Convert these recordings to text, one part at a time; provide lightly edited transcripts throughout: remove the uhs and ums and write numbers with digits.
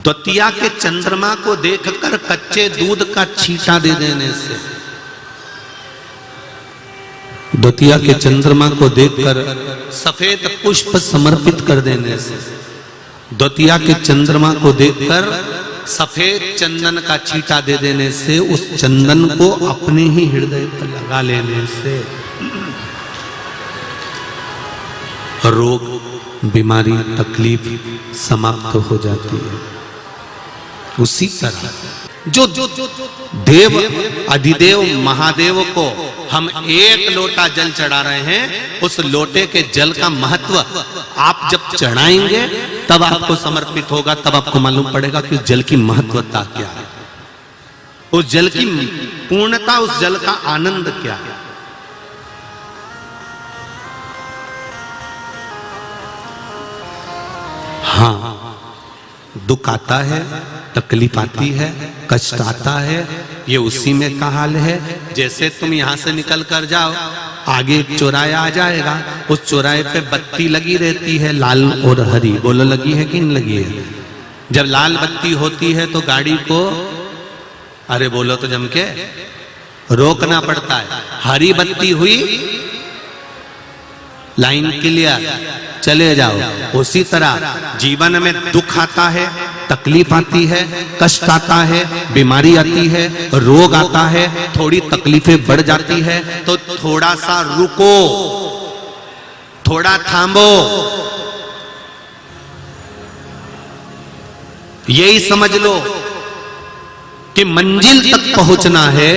द्वितीया के चंद्रमा को देखकर कच्चे दूध का छींटा दे देने से, द्वितीया के चंद्रमा को देखकर सफेद पुष्प समर्पित कर देने से, द्वितीया के चंद्रमा को देखकर सफेद चंदन का छींटा दे देने से, उस चंदन को अपने ही हृदय पर लगा लेने से रोग, बीमारी, तकलीफ समाप्त हो जाती है। उसी तरह जो देव अधिदेव महादेव को हम एक लोटा जल चढ़ा रहे हैं, उस लोटे के जल का महत्व आप जब चढ़ाएंगे तब आपको समर्पित होगा, तब आपको मालूम पड़ेगा कि उस जल की महत्वता क्या है, उस जल की पूर्णता, उस जल का आनंद क्या है। हाँ, दुख आता है, तकलीफ आती है, कष्ट आता है, ये उसी में का हाल है। जैसे तुम यहां से निकल कर जाओ, आगे एक चौराहा आ जाएगा, उस चौराहे पे बत्ती लगी रहती है, लाल और हरी। बोलो लगी है कि नहीं लगी है? जब लाल बत्ती होती है तो गाड़ी को, अरे बोलो तो जम के, रोकना पड़ता है। हरी बत्ती हुई, लाइन क्लियर, चले जाओ। उसी तरह जीवन में दुख आता है, तकलीफ आती है, कष्ट आता है, बीमारी आती है, रोग आता है, थोड़ी तकलीफें बढ़ जाती है, तो थोड़ा सा रुको, थोड़ा थामो। यही समझ लो कि मंजिल तक पहुंचना है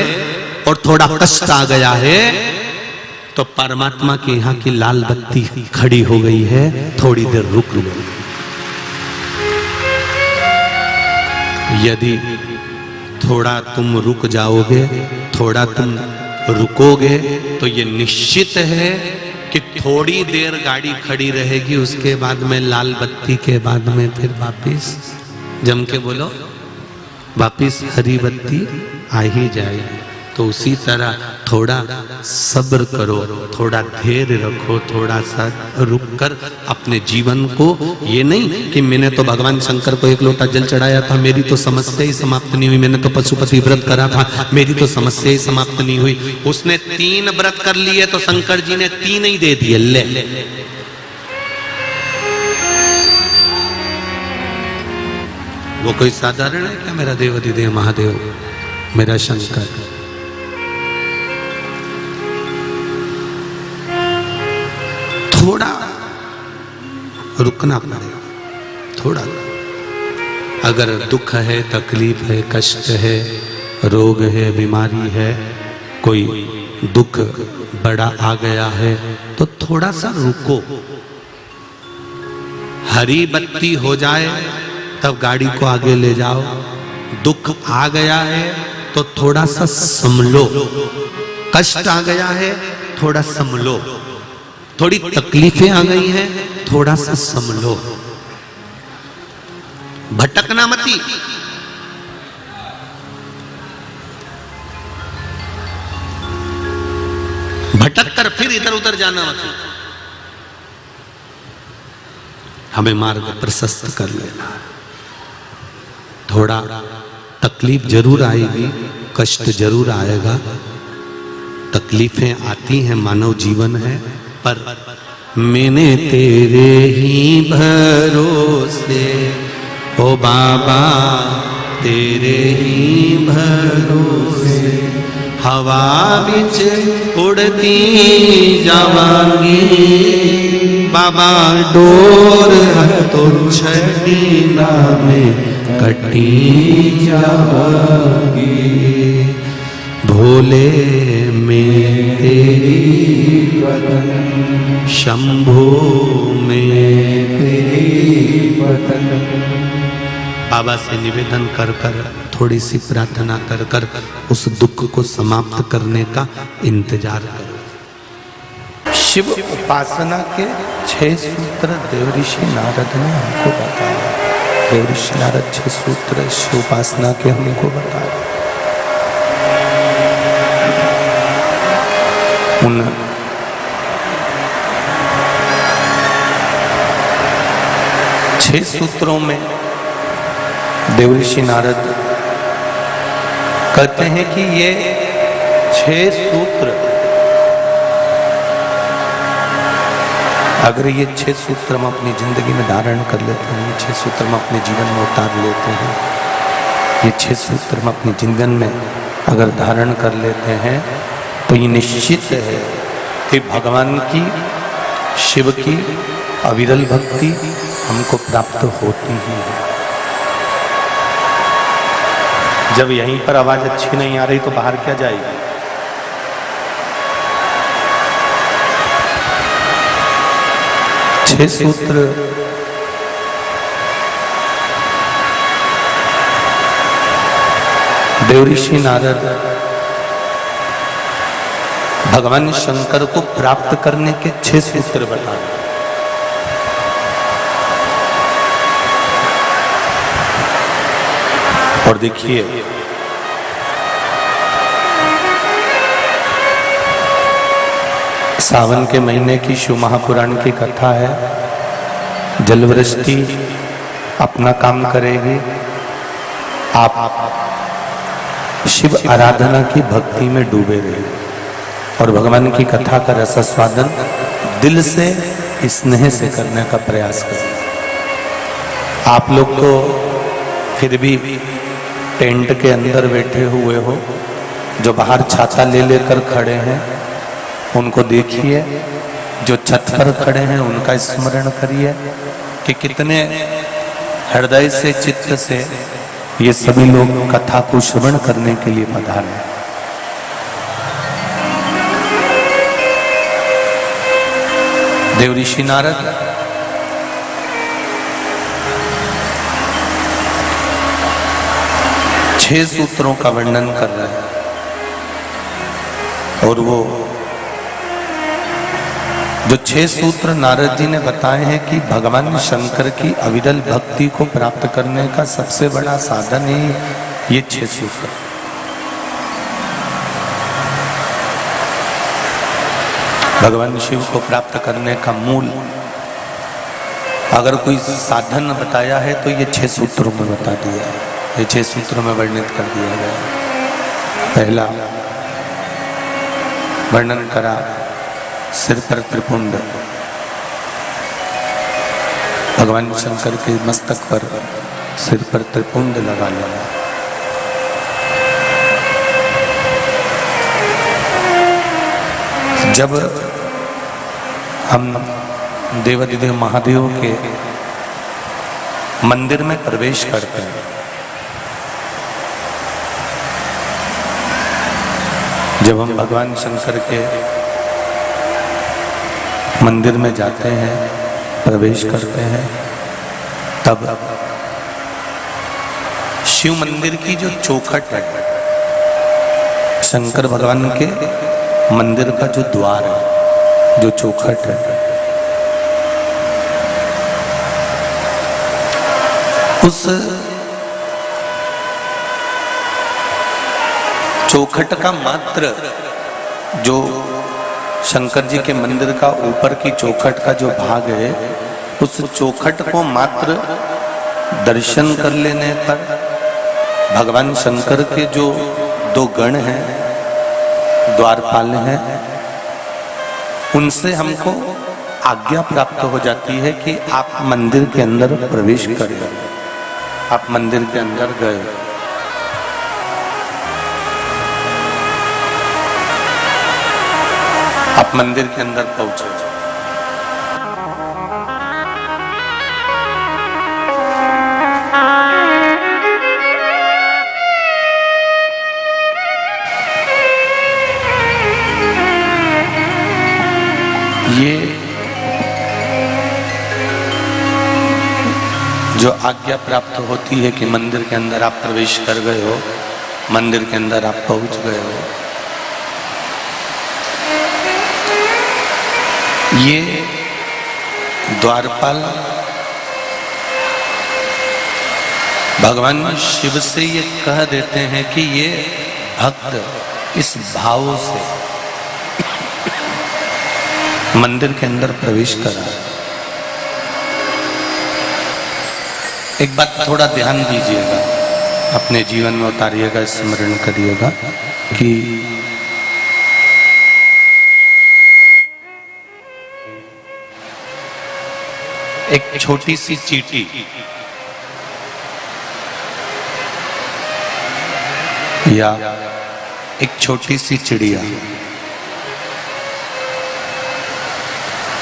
और थोड़ा कष्ट आ गया है तो परमात्मा के यहां की लाल बत्ती खड़ी हो गई है, थोड़ी देर रुक लो। यदि थोड़ा तुम रुक जाओगे, थोड़ा तुम रुकोगे, तो ये निश्चित है कि थोड़ी देर गाड़ी खड़ी रहेगी, उसके बाद में लाल बत्ती के बाद में फिर वापिस, जम के बोलो, वापिस हरी बत्ती आ ही जाएगी। तो उसी तरह थोड़ा सब्र करो, थोड़ा धैर्य रखो, थोड़ा सा रुक कर अपने जीवन को, ये नहीं कि मैंने तो भगवान शंकर को एक लोटा जल चढ़ाया था, मेरी तो समस्या ही समाप्त नहीं हुई, मैंने तो पशुपति व्रत करा था, मेरी तो समस्या ही समाप्त नहीं हुई। उसने 3 व्रत कर लिए तो शंकर जी ने 3 ही दे दिए। ले वो कोई साधारण है क्या? मेरा देव अधिदेव महादेव, मेरा शंकर। थोड़ा रुकना पड़ेगा, थोड़ा। अगर दुख है, तकलीफ है, कष्ट है, रोग है, बीमारी है, कोई दुख बड़ा आ गया है, तो थोड़ा सा रुको। हरी बत्ती हो जाए तब गाड़ी को आगे ले जाओ। दुख आ गया है तो थोड़ा सा संभलो, कष्ट आ गया है थोड़ा संभलो, थोड़ी तकलीफें आ गई हैं, थोड़ा सा संभलो, भटकना मती। भटक कर फिर इधर उधर जाना मत, हमें मार्ग प्रशस्त कर लेना। थोड़ा तकलीफ जरूर आएगी, कष्ट जरूर आएगा, तकलीफें आती हैं, मानव जीवन है, पर मैंने तेरे ही भरोसे, ओ बाबा तेरे ही भरोसे, हवा बिच उड़ती जावांगी, बाबा डोर तो छड़ी ना में कटी जावांगी, भोले में तेरी वतन, शंभो में तेरी वतन। बाबा से निवेदन कर कर, थोड़ी सी प्रार्थना कर कर उस दुख को समाप्त करने का इंतजार करो। शिव उपासना के 6 सूत्र देवऋषि नारद ने हमको बताया। देवऋषि नारद 6 सूत्र शिव उपासना के हमको बताया। उन 6 सूत्रों में देवऋषि नारद कहते हैं कि ये 6 सूत्र, अगर ये 6 सूत्र हम अपनी जिंदगी में धारण कर लेते हैं, ये 6 सूत्र हम अपने जीवन में उतार लेते हैं, ये 6 सूत्र हम अपने जीवन में अगर धारण कर लेते हैं, तो ये निश्चित है कि भगवान की, शिव की अविरल भक्ति हमको प्राप्त होती ही है। जब यहीं पर आवाज अच्छी नहीं आ रही तो बाहर क्या जाएगी? छह सूत्र देवऋषि नारद भगवान शंकर को प्राप्त करने के 6 सूत्र बताए। और देखिए, सावन के महीने की शिव महापुराण की कथा है। जलवृष्टि अपना काम करेगी, आप शिव आराधना की भक्ति में डूबे रहिए और भगवान की कथा का रसास्वादन दिल से, स्नेह से करने का प्रयास करिए। आप लोग तो फिर भी टेंट के अंदर बैठे हुए हो, जो बाहर छाता ले लेकर खड़े हैं उनको देखिए, जो छत पर खड़े हैं उनका स्मरण करिए कि कितने हृदय से, चित्त से ये सभी लोग कथा को श्रवण करने के लिए पधारे। देवऋषि नारद छह सूत्रों का वर्णन कर रहे हैं और वो जो 6 सूत्र नारद जी ने बताए हैं कि भगवान शंकर की अविरल भक्ति को प्राप्त करने का सबसे बड़ा साधन ही ये 6 सूत्र। भगवान शिव को प्राप्त करने का मूल अगर कोई साधन बताया है तो ये 6 सूत्रों में बता दिया है, ये 6 सूत्रों में वर्णित कर दिया गया। पहला वर्णन करा सिर पर त्रिपुंड, भगवान शंकर के मस्तक पर, सिर पर त्रिपुंड लगा लेना। जब हम देवाधिदेव महादेव के मंदिर में प्रवेश करते हैं, जब हम भगवान शंकर के मंदिर में जाते हैं, प्रवेश करते हैं, तब शिव मंदिर की जो चौखट है, शंकर भगवान के मंदिर का जो द्वार है, जो चौखट है, उस चौखट का मात्र, जो शंकर जी के मंदिर का ऊपर की चौखट का जो भाग है, उस चौखट को मात्र दर्शन कर लेने पर भगवान शंकर के जो 2 गण हैं, द्वारपाल हैं, उनसे हमको आज्ञा प्राप्त हो जाती है कि आप मंदिर के अंदर प्रवेश करें। आप मंदिर के अंदर गए, आप मंदिर के अंदर पहुंचे, ये जो आज्ञा प्राप्त होती है कि मंदिर के अंदर आप प्रवेश कर गए हो, मंदिर के अंदर आप पहुंच गए हो, ये द्वारपाल भगवान शिव से ये कह देते हैं कि ये भक्त इस भाव से मंदिर के अंदर प्रवेश करा। एक बात थोड़ा ध्यान दीजिएगा, अपने जीवन में उतारिएगा, स्मरण करिएगा कि एक छोटी सी चींटी या एक छोटी सी चिड़िया,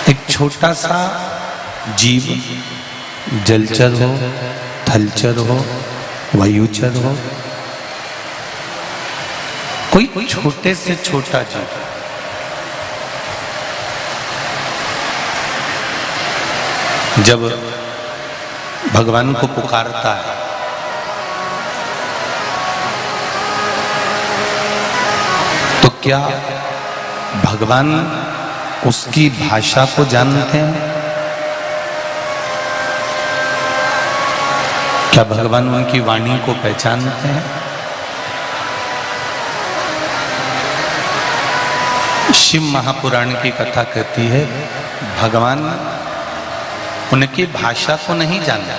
एक छोटा सा जीव, जलचर हो, थलचर हो, वायुचर हो, कोई छोटे से छोटा जीव जब भगवान को पुकारता है तो क्या भगवान उसकी भाषा को जानते हैं? क्या भगवान उनकी वाणी को पहचानते हैं? शिव महापुराण की कथा कहती है भगवान उनकी भाषा को नहीं जानता,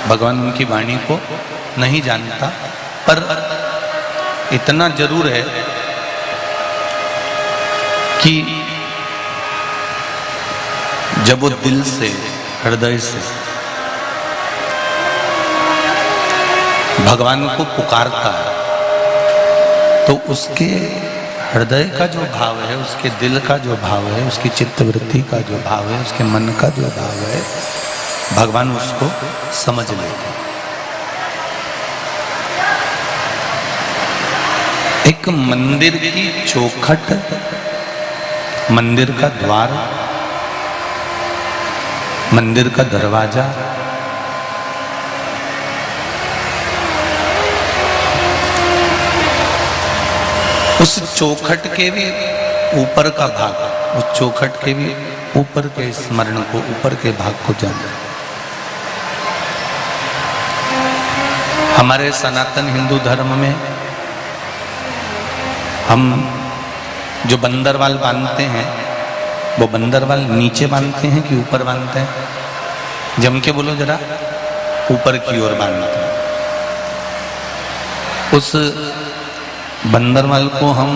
भगवान उनकी वाणी को नहीं जानता, पर इतना जरूर है कि जब वो दिल से, हृदय से भगवान को पुकारता है तो उसके हृदय का जो भाव है, उसके दिल का जो भाव है, उसकी चित्तवृत्ति का जो भाव है, उसके मन का जो भाव है, भगवान उसको समझ लेते हैं। एक मंदिर की चौखट, मंदिर का द्वार, मंदिर का दरवाजा, उस चौखट के भी ऊपर का भाग, उस चौखट के भी ऊपर के स्मरण को, ऊपर के भाग को जाना। हमारे सनातन हिंदू धर्म में हम जो बंदरवाल बांधते हैं वो बंदरवाल नीचे बांधते हैं कि ऊपर बांधते हैं? जम के बोलो जरा, ऊपर की ओर बांधते हैं। उस बंदरवाल को हम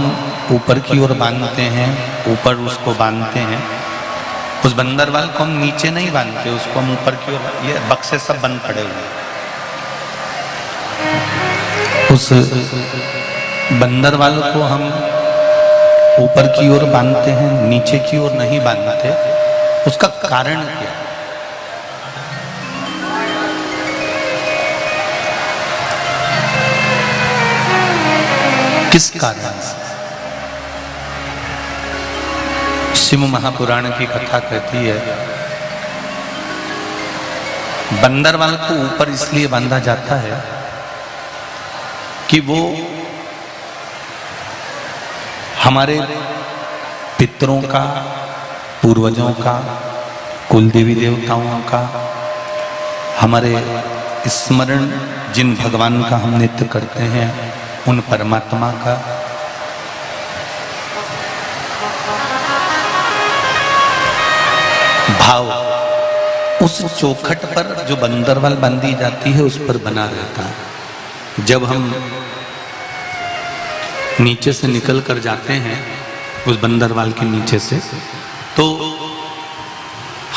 ऊपर की ओर बांधते हैं, ऊपर उसको बांधते हैं। उस बंदरवाल को हम नीचे नहीं बांधते, उसको हम ऊपर की ओर, ये बक्से सब बंद पड़े हुए। उस बंदरवाल को हम ऊपर की ओर बांधते हैं, नीचे की ओर नहीं बांधते। उसका कारण क्या है? किस कारण से? शिव महापुराण की कथा कहती है बंदरवाल को ऊपर इसलिए बांधा जाता है कि वो हमारे पितरों का, पूर्वजों का, कुल देवी देवताओं का, हमारे स्मरण जिन भगवान का हम नित्य करते हैं उन परमात्मा का, भाव उस चौखट पर जो बंदरवाल बांधी जाती है उस पर बना रहता है। जब हम नीचे से निकल कर जाते हैं उस बंदरवाल के नीचे से, तो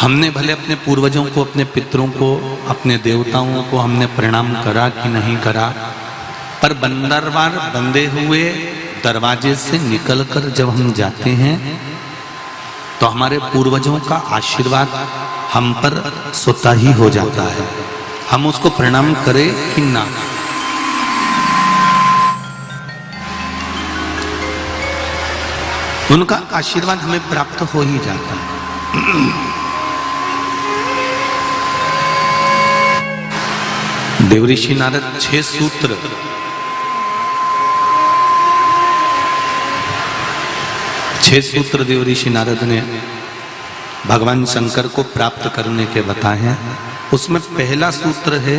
हमने भले अपने पूर्वजों को, अपने पितरों को, अपने देवताओं को हमने प्रणाम करा कि नहीं करा, पर बंदरवाल बंधे हुए दरवाजे से निकलकर जब हम जाते हैं तो हमारे पूर्वजों का आशीर्वाद हम पर स्वतः ही हो जाता है, हम उसको प्रणाम करें कि ना। उनका आशीर्वाद हमें प्राप्त हो ही जाता है। देवऋषि नारद 6 सूत्र देवऋषि नारद ने भगवान शंकर को प्राप्त करने के बताए हैं। उसमें पहला सूत्र है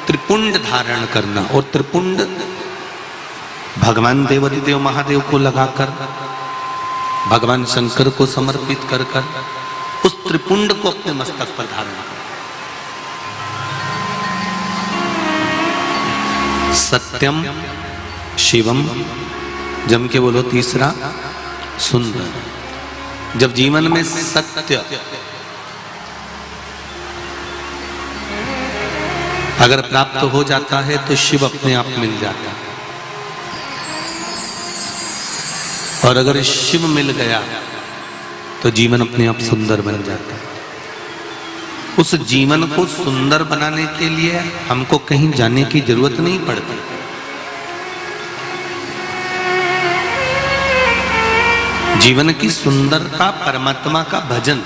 त्रिपुंड धारण करना, और त्रिपुंड भगवान देवाधिदेव महादेव को लगाकर, भगवान शंकर को समर्पित कर कर उस त्रिपुंड को अपने मस्तक पर धारण कर। सत्यम शिवम, जम के बोलो तीसरा सुंदर। जब जीवन में सत्य अगर प्राप्त हो जाता है तो शिव अपने आप मिल जाता है, और अगर शिव मिल गया तो जीवन अपने आप सुंदर बन जाता है। उस जीवन को सुंदर बनाने के लिए हमको कहीं जाने की जरूरत नहीं पड़ती। जीवन की सुंदरता परमात्मा का भजन।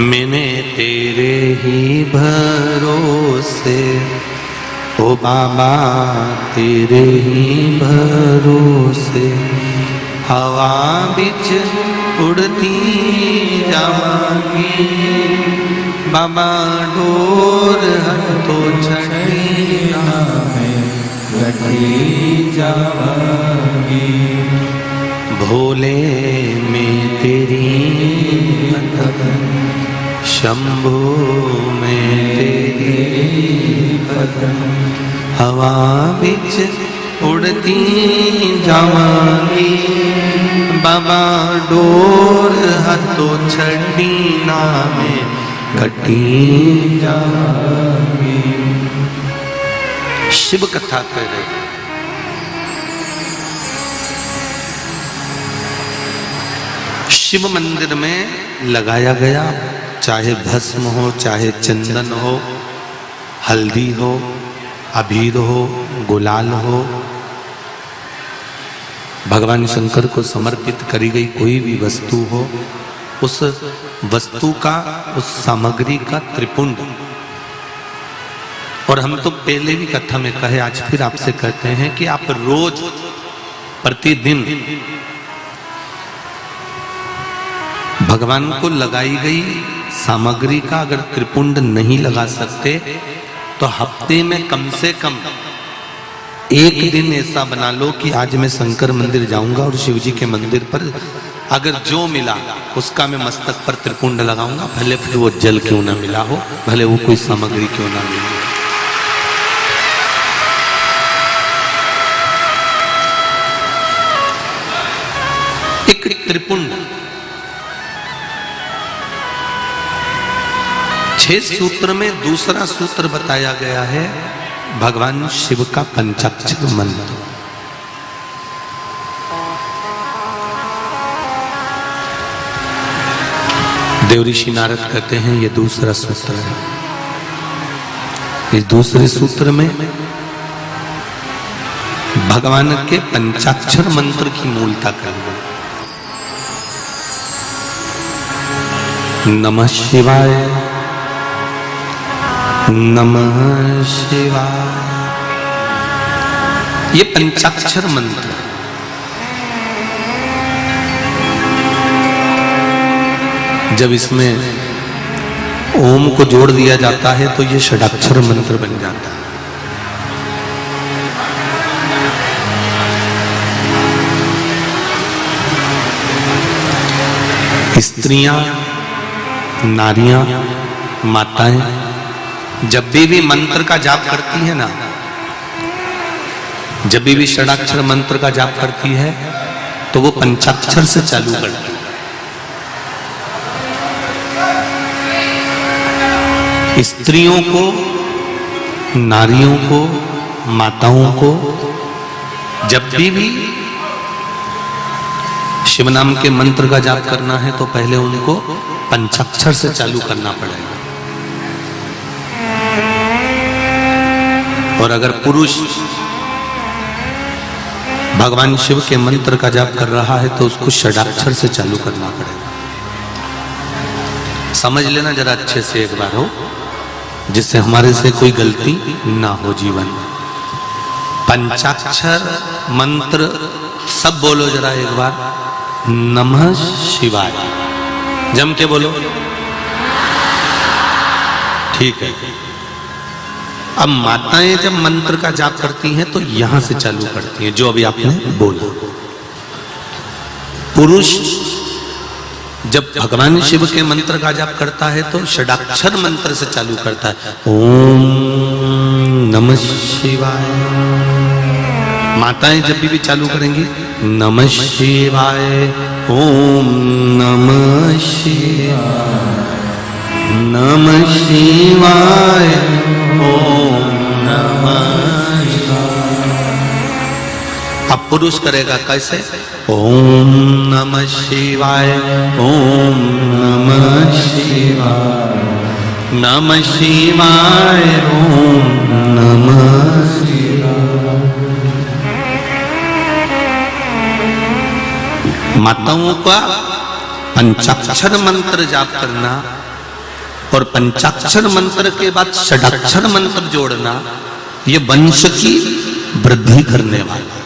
मैंने तेरे ही भरोसे, ओ बाबा तेरे ही भरोसे, हवा बिच उड़ती जावांगी, बाबा डोर हटो छड़िया में लगी जावांगी, भोले में तेरी पतन, शंभू में तेरी पतन, हवा बिच उड़ती जावांगी, बाबा डोर हथो छड़ी नामे कटी जावांगी। शिव कथा कह रहे। शिव मंदिर में लगाया गया, चाहे भस्म हो, चाहे चंदन हो, हल्दी हो, अबीर हो, गुलाल हो, भगवान शंकर को समर्पित करी गई कोई भी वस्तु हो, उस वस्तु का, उस सामग्री का त्रिपुंड। और हम तो पहले भी कथा में कहे, आज फिर आपसे कहते हैं कि आप रोज प्रतिदिन भगवान को लगाई गई सामग्री का अगर त्रिपुंड नहीं लगा सकते तो हफ्ते में कम से कम एक दिन ऐसा बना लो कि आज मैं शंकर मंदिर जाऊंगा और शिव जी के मंदिर पर अगर जो मिला उसका मैं मस्तक पर त्रिपुंड लगाऊंगा, भले फिर वो जल क्यों ना मिला हो, भले वो कोई सामग्री क्यों ना मिली हो। एक त्रिपुंड 6 सूत्र में दूसरा सूत्र बताया गया है भगवान शिव का पंचाक्षर मंत्र। देवऋषि नारद कहते हैं ये दूसरा सूत्र है। इस दूसरे सूत्र में भगवान के पंचाक्षर मंत्र की मूलता कर लो। नमः शिवाय, नमः शिवाय, ये पंचाक्षर मंत्र। जब इसमें ओम को जोड़ दिया जाता है तो ये षडाक्षर मंत्र बन जाता है। स्त्रियां, नारियां, माताएं जब भी मंत्र का जाप करती है ना, जब भी षडाक्षर मंत्र का जाप करती है तो वो पंचाक्षर से चालू करती है। स्त्रियों को, नारियों को, माताओं को जब भी शिव नाम के मंत्र का जाप करना है तो पहले उनको पंचाक्षर से चालू करना पड़ेगा। और अगर पुरुष भगवान शिव के मंत्र का जाप कर रहा है तो उसको षडाक्षर से चालू करना पड़ेगा। समझ लेना जरा अच्छे से एक बार हो, जिससे हमारे से कोई गलती ना हो जीवन में। पंचाक्षर मंत्र सब बोलो जरा एक बार। नमः शिवाय, जम के बोलो। ठीक है। अब माताएं जब मंत्र का जाप करती हैं तो यहां से चालू करती हैं, जो अभी आपने बोला। पुरुष जब भगवान शिव के मंत्र का जाप करता है तो षडाक्षर मंत्र से चालू करता है, ओम नमः शिवाय। माताएं जब भी चालू करेंगी, नमः शिवाय, ओम नमः शिवाय, नमः शिवाय, ओम नमः शिवाय। अब पुरुष करेगा कैसे, ओम नमः शिवाय, ओम नमः शिवाय, नमः शिवाय, ओम नमः शिवाय। माताओं का पंचाक्षर मंत्र जाप करना और पंचाक्षर मंत्र के बाद षडाक्षर मंत्र जोड़ना, ये वंश की वृद्धि करने वाला।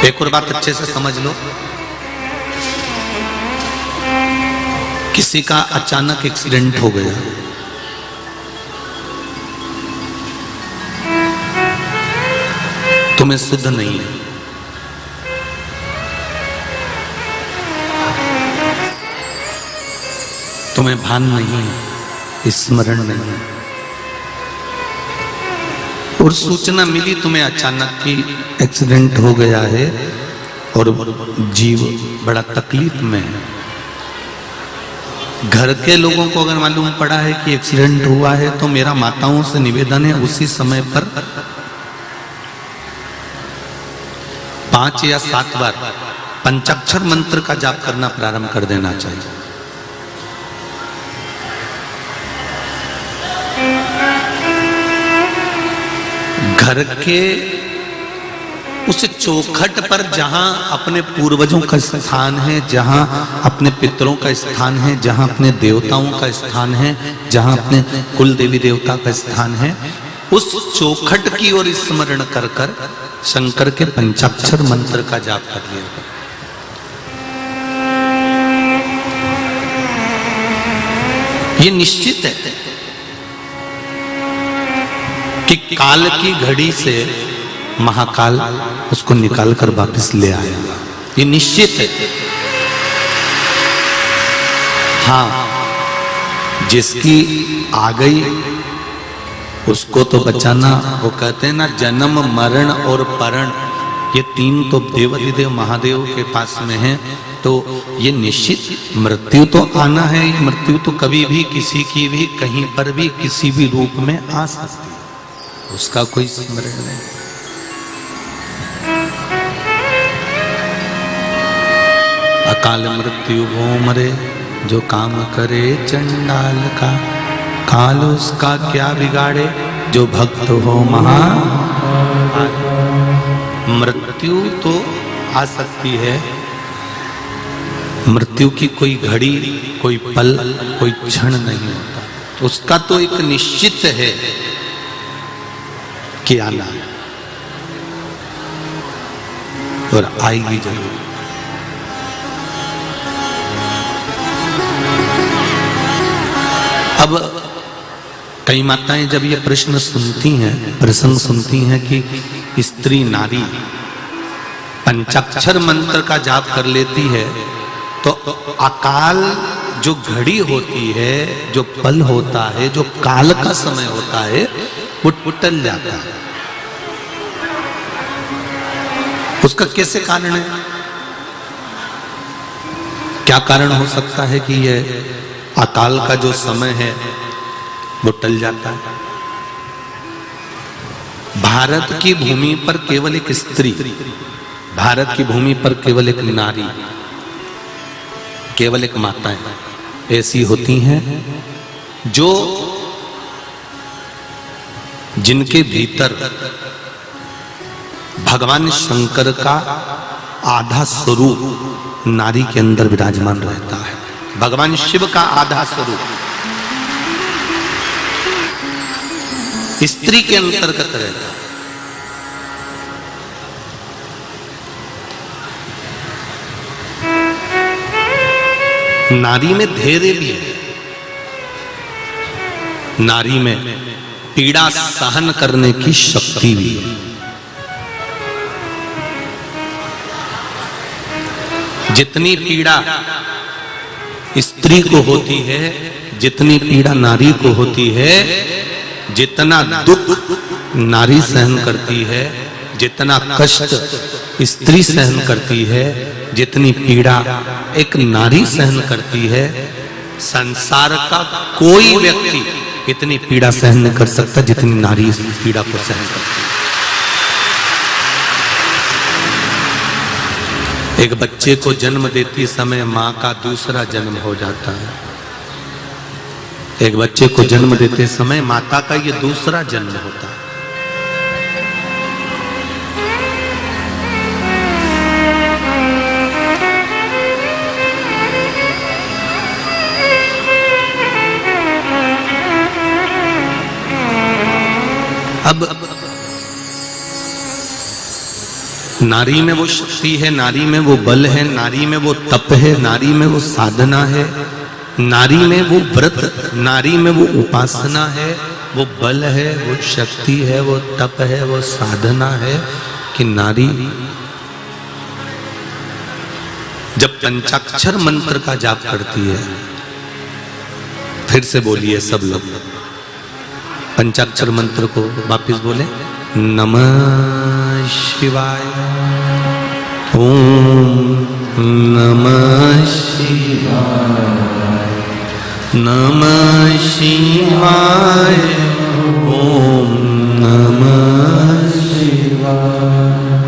एक और बात अच्छे से समझ लो, किसी का अचानक एक्सीडेंट हो गया, तुम्हें शुद्ध नहीं है, तुम्हें भान नहीं है, स्मरण नहीं है, और सूचना मिली तुम्हें अचानक कि एक्सीडेंट हो गया है और जीव बड़ा तकलीफ में है। घर के लोगों को अगर मालूम पड़ा है कि एक्सीडेंट हुआ है तो मेरा माताओं से निवेदन है, उसी समय पर 5 या 7 बार पंचाक्षर मंत्र का जाप करना प्रारंभ कर देना चाहिए। घर के उस चौखट पर जहां अपने पूर्वजों का स्थान है, जहां अपने पितरों का स्थान है, जहां अपने देवताओं का स्थान है, जहां अपने कुल देवी देवता का स्थान है, उस चौखट की ओर स्मरण कर कर शंकर के पंचाक्षर मंत्र का जाप कर लिया। ये निश्चित है कि काल की घड़ी से महाकाल उसको निकाल कर वापस ले आएगा, ये निश्चित है। हाँ, जिसकी आ गई उसको तो बचाना, वो कहते हैं ना, जन्म मरण और परण, ये 3 तो देवाधिदेव महादेव के पास में है। तो ये निश्चित मृत्यु तो आना है, ये मृत्यु तो कभी भी किसी की भी कहीं पर भी किसी भी रूप में आ सकती है, उसका कोई स्मरण नहीं। अकाल मृत्यु वो मरे जो काम करे चंडाल का, काल उसका क्या बिगाड़े जो भक्त हो महा। मृत्यु तो आ सकती है, मृत्यु की कोई घड़ी, कोई पल, कोई क्षण नहीं होता, उसका तो एक निश्चित है कि आना है और आएगी जरूर। अब कई माताएं जब ये प्रश्न सुनती हैं, प्रसंग सुनती हैं कि स्त्री नारी पंचाक्षर मंत्र का जाप कर लेती है, तो अकाल जो घड़ी होती है, जो पल होता है, जो काल का समय होता है, वो टल जाता है। उसका कैसे कारण है? क्या कारण हो सकता है कि यह अकाल का जो समय है वो टल जाता है? भारत की भूमि पर केवल एक स्त्री, भारत की भूमि पर केवल एक नारी, केवल एक माताएं ऐसी होती हैं जो जिनके भीतर भगवान शंकर का आधा स्वरूप नारी के अंदर विराजमान रहता है। भगवान शिव का आधा स्वरूप स्त्री के अंतर्गत रहता है। नारी में धैर्य भी है, नारी में पीड़ा सहन करने की शक्ति भी है। जितनी पीड़ा स्त्री को होती है, जितनी पीड़ा नारी को होती है, जितना दुख नारी सहन करती है, जितना कष्ट स्त्री सहन करती है, जितनी पीड़ा एक नारी सहन करती है, संसार का कोई व्यक्ति इतनी पीड़ा सहन नहीं कर सकता जितनी नारी इस पीड़ा को सहन करती है। एक बच्चे को जन्म देती समय मां का दूसरा जन्म हो जाता है। एक बच्चे को जन्म देते समय माता का ये दूसरा जन्म होता है। अब नारी में वो शक्ति है, नारी में वो बल है, नारी में वो तप है, नारी में वो साधना है, नारी में वो व्रत, नारी में वो उपासना है, वो बल है, वो शक्ति है, वो तप है, वो साधना है कि नारी जब पंचाक्षर मंत्र का जाप करती है, फिर से बोलिए सब लोग पंचाक्षर मंत्र को वापिस बोले, नमः शिवाय, ओम नमः शिवाय, नमः शिवाय, ओम नमः शिवाय।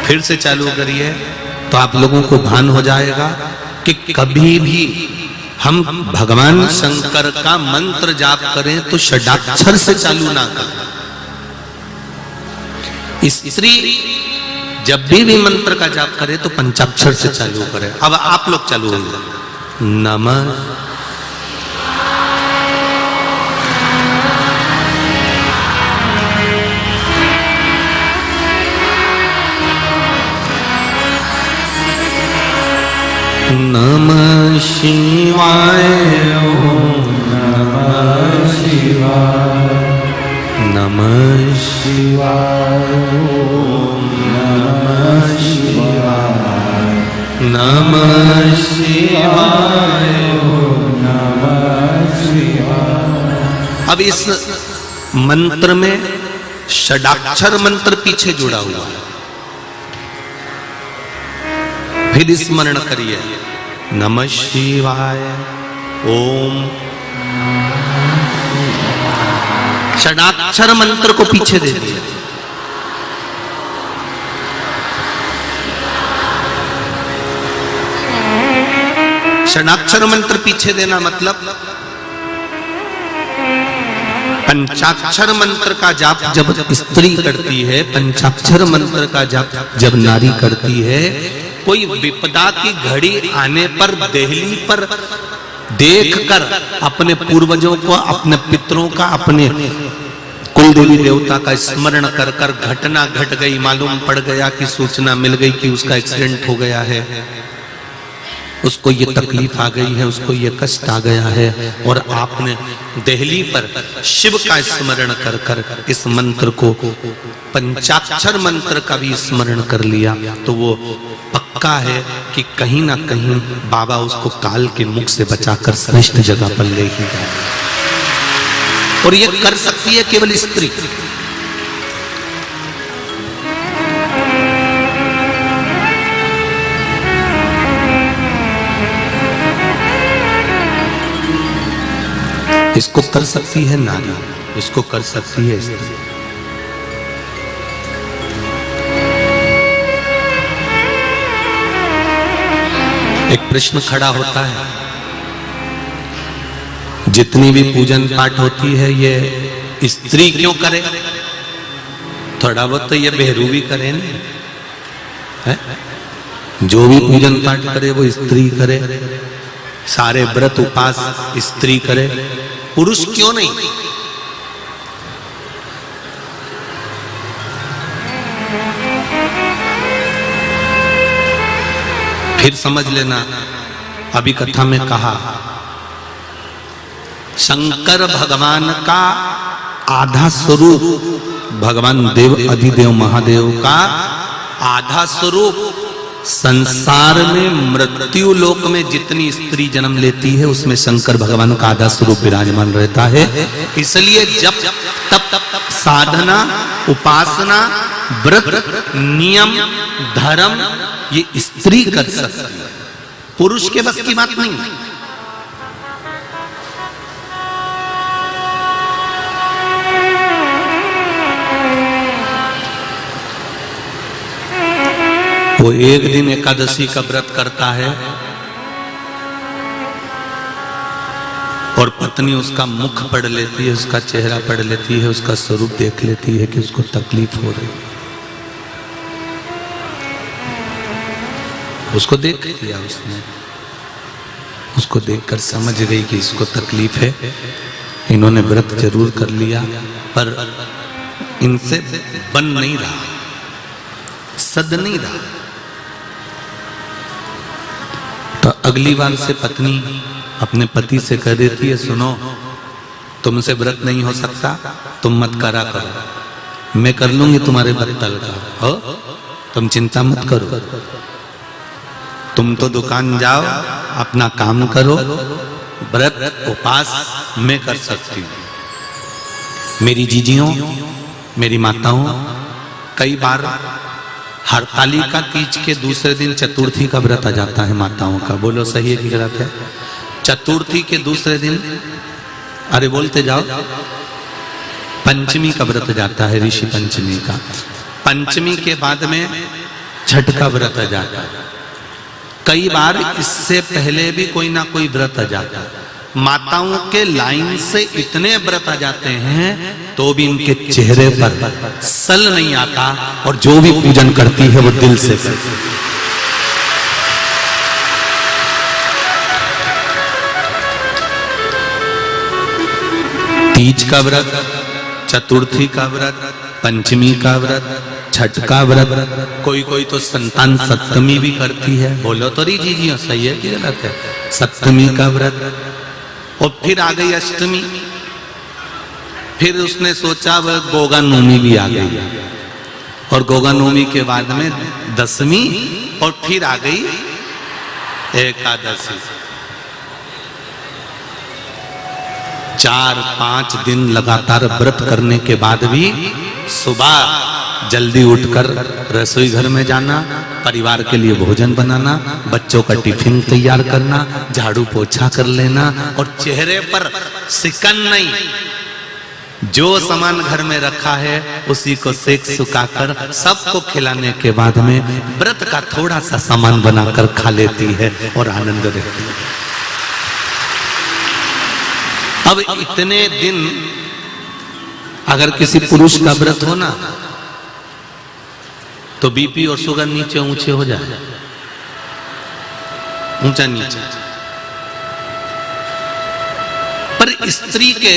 फिर से चालू करिए तो आप लोगों को भान हो जाएगा कि कभी भी हम भगवान शंकर का मंत्र जाप करें तो षडाक्षर से चालू ना करें। स्त्री जब भी मंत्र का जाप करे तो पंचाक्षर से चालू करें। अब आप लोग चालू होइए, नमः नमः शिवाय, ओम नमः शिवाय, नमः शिवाय, ओम नमः शिवाय, नमः शिवाय, ओम नमः शिवाय। अब इस मंत्र में षडाक्षर मंत्र पीछे जुड़ा हुआ है। फिर स्मरण करिए, नमः शिवाय, ओम। षडाक्षर मंत्र को पीछे दे दिया। षडाक्षर मंत्र पीछे देना मतलब पंचाक्षर मंत्र का जाप जब स्त्री करती है, पंचाक्षर मंत्र का जाप जब नारी करती है, कोई विपदा की घड़ी आने पर देहली पर देखकर अपने पूर्वजों को, अपने पितरों का, अपने कुल देवी देवता का स्मरण कर कर घटना घट गई, मालूम पड़ गया कि सूचना मिल गई कि उसका एक्सीडेंट हो गया है, उसको ये तकलीफ आ गई है, उसको ये कष्ट आ गया है, और आपने देहली पर शिव का स्मरण कर कर इस मंत्र को, पंचाक्षर मंत्र का भी स्मरण कर लिया, तो वो पक्का है कि कहीं ना कहीं बाबा उसको काल के मुख से बचाकर श्रेष्ठ जगह पर ले ही गए। और ये कर सकती है केवल स्त्री। इसको कर सकती है नारी, इसको कर सकती है स्त्री। एक प्रश्न खड़ा होता है, जितनी भी पूजन पाठ होती है ये स्त्री क्यों करे? थोड़ा बहुत तो ये बहरू भी करे ना, है? जो भी पूजन पाठ करे वो स्त्री करे, सारे व्रत उपास स्त्री करे, पुरुष क्यों नहीं? फिर समझ लेना, अभी कथा में कहा शंकर भगवान का आधा स्वरूप, भगवान देव अधिदेव महादेव का आधा स्वरूप संसार में मृत्यु लोक में जितनी स्त्री जन्म लेती है उसमें शंकर भगवान का आधा स्वरूप विराजमान रहता है। इसलिए जब तब साधना, उपासना, व्रत, नियम, धर्म ये स्त्री कर सकती है, पुरुष के बस की बात नहीं है। वो एक दिन एकादशी का व्रत करता है और पत्नी उसका मुख पढ़ लेती है, उसका चेहरा पढ़ लेती है, उसका स्वरूप देख लेती है कि उसको तकलीफ हो रही है। उसको देख लिया उसने, उसको देखकर समझ गई कि इसको तकलीफ है। इन्होंने व्रत जरूर कर लिया पर इनसे बन नहीं रहा, सद नहीं रहा। तो अगली बार से पत्नी अपने पति से कह देती है, सुनो तुमसे व्रत नहीं हो सकता, तुम मत करा करो, मैं कर लूंगी तुम्हारे बत्तल का, हो तुम चिंता मत करो, तुम तो दुकान जाओ अपना काम करो, व्रत उपास मैं कर सकती हूं। मेरी जीजियों, मेरी माताओं, कई बार हरतालिका तीज के दूसरे दिन चतुर्थी का व्रत आ जाता है माताओं का। बोलो सही है कि गलत है? चतुर्थी के दूसरे दिन, अरे बोलते जाओ, पंचमी का व्रत जाता है, ऋषि पंचमी का। पंचमी के बाद में छठ का व्रत आ जाता है। कई बार इससे पहले भी कोई ना कोई व्रत आ जाता है। माताओं के लाइन से इतने व्रत आ जाते हैं तो भी इनके चेहरे पर सल नहीं आता और जो भी पूजन करती है वो दिल से करती है। तीज का व्रत, चतुर्थी का व्रत, पंचमी का व्रत, छठ का व्रत, कोई कोई तो संतान सप्तमी भी करती है। बोलो तो री जी सही है कि गलत है? सप्तमी का व्रत, और फिर आ गई अष्टमी, फिर उसने सोचा वह गोगा नवमी भी आ गई, और गोगा नवमी के बाद में दशमी, और फिर आ गई एकादशी। 4-5 दिन लगातार व्रत करने के बाद भी सुबह जल्दी उठकर रसोई घर में जाना, परिवार के लिए भोजन बनाना, बच्चों का टिफिन तैयार करना, झाड़ू पोछा कर लेना, और चेहरे पर सिकन नहीं, जो सामान घर में रखा है उसी को सेक सुखाकर सबको खिलाने के बाद में व्रत का थोड़ा सा सामान बनाकर खा लेती है और आनंद रहती है। अब इतने दिन अगर किसी पुरुष का व्रत हो ना तो बीपी और शुगर नीचे ऊंचे हो जाए, ऊंचा नीचे। पर स्त्री के,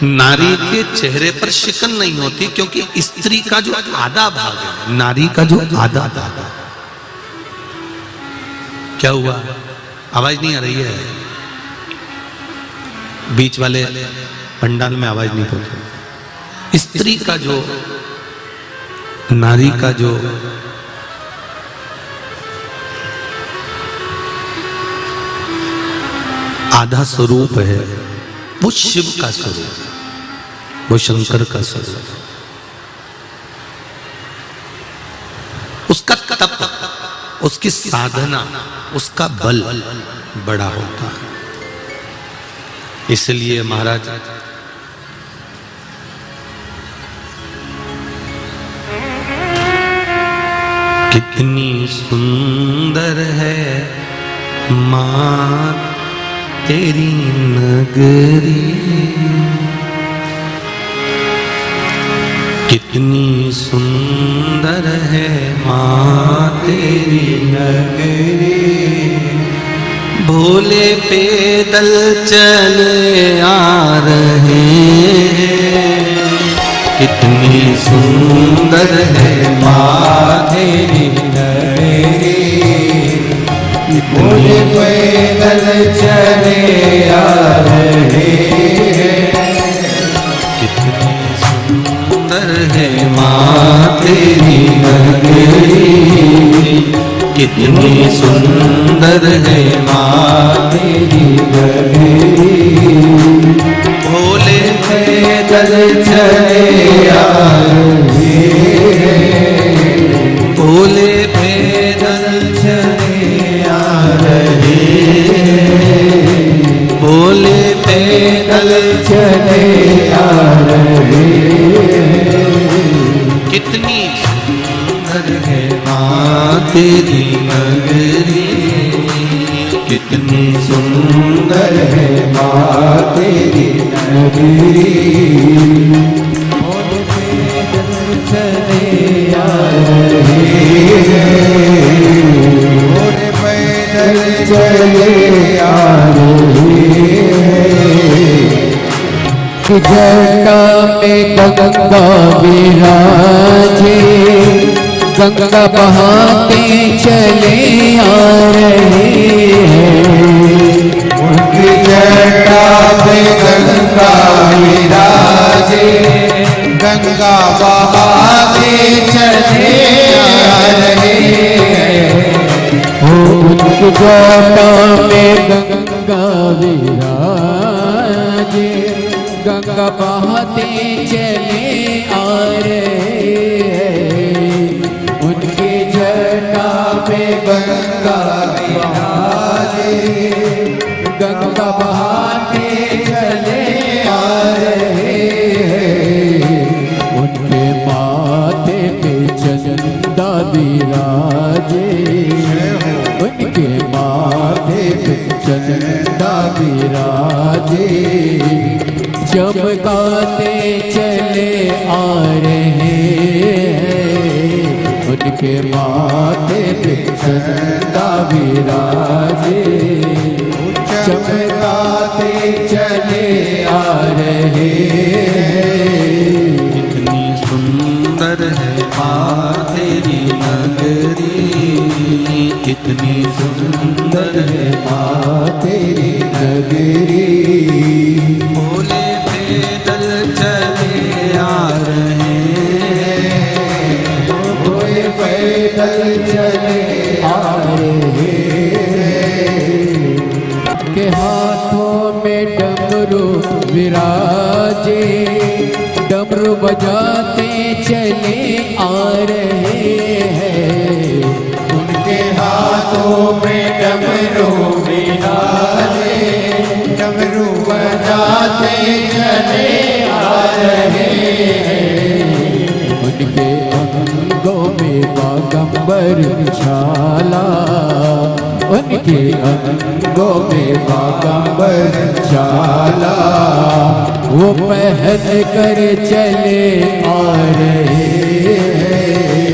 नारी के चेहरे पर शिकन नहीं होती, क्योंकि स्त्री का जो आधा भाग है, नारी का जो आधा भाग है, क्या हुआ? आवाज नहीं आ रही है? बीच वाले पंडाल में आवाज नहीं पहुंची। स्त्री का जो, नारी का जो आधा स्वरूप है वो शिव का स्वरूप है, वो शंकर का स्वरूप है। उसका तप, उसकी साधना, उसका बल बड़ा होता है। इसलिए महाराज कितनी सुंदर है माँ तेरी नगरी, कितनी सुंदर है माँ तेरी नगरी, भोले पैदल चले आ रहे हैं, कितनी सुंदर है माँ तेरी नगरी, भोले पैदल चले आ रहे हैं, कितनी सुंदर है माँ तेरी नगरी, कितनी सुंदर है माँ तेरी नगरी। भोले पैदल चले आ रहे हैं, भोले पैदल चले आ रहे हैं, भोले पैदल चले आ रहे हैं। कितनी सुंदर है माँ तेरी नगरी, कितनी सुंदर है माँ तेरी नगरी। भोले पैदल चले आ रहे हैं, भोले पैदल चले आ रहे हैं। जटा में गंगा विराजे, गंगा बहाते चले आ रहे हैं। उनकी जटा में गंगा विराजे, गंगा बहाते चले आ रहे हैं। उनकी जटा में गंगा विराजे, गंगा बहाते चले आ रहे हैं। उनके जटा में गंगा विराजे, गंगा बहाते चले आ रहे हैं। उनके माथे पे चंदा विराजे, उनके माथे पे चंदा विराजे, चमकाते चले आ रहे हैं। उनके माथे पे चंदा विराजे, चमकाते चले आ रहे हैं। कितनी सुंदर है माँ तेरी नगरी, कितनी सुंदर है माँ तेरी नगरी। भोले पैदल चले आ रहे हैं, भोले पैदल चले आ रहे हैं। के हाथों में डमरू विराजे, डमरू बजाते चले आ रहे हैं। उनके हाथों में डमरू विराजे, डमरू बजाते चले आ रहे हैं। उनके अंगों में बागंबर छाला, उनके अंगों में बागंबर छाला, वो पहन कर चले आ रहे हैं।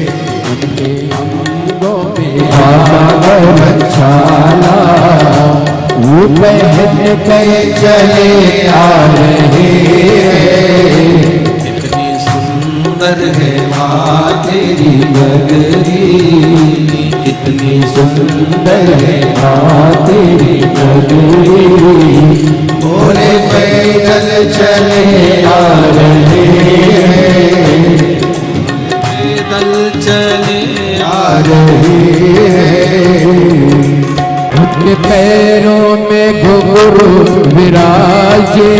उनके अंगों में बागंबर छाला, वो पहन कर चले आ रहे हैं। कितनी सुंदर है माँ तेरी नगरी, कितनी सुंदर है माँ तेरी नगरी। भोले पैदल चले आ रहे हैं, पैदल चले आ रहे हैं। उनके पैरों में घुंघरू विराजे,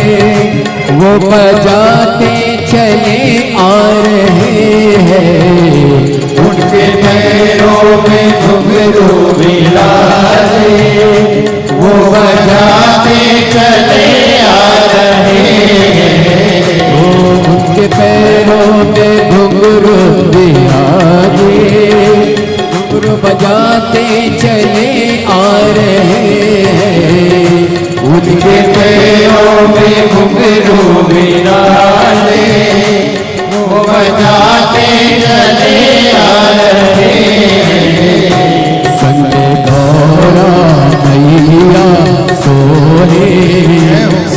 वो बजाते चले आ रहे हैं। उनके पैरों में घुंघरू विराजे, वो बजाते चले आ रहे हैं। उनके पैरों में घुंघरू विराजे, घुंघरू बजाते चले आ रहे हैं। उनके पैरों में घुंघरू विराजे, वो बजाते चले आ रहे हैं। संग गौरा मैया सोहे,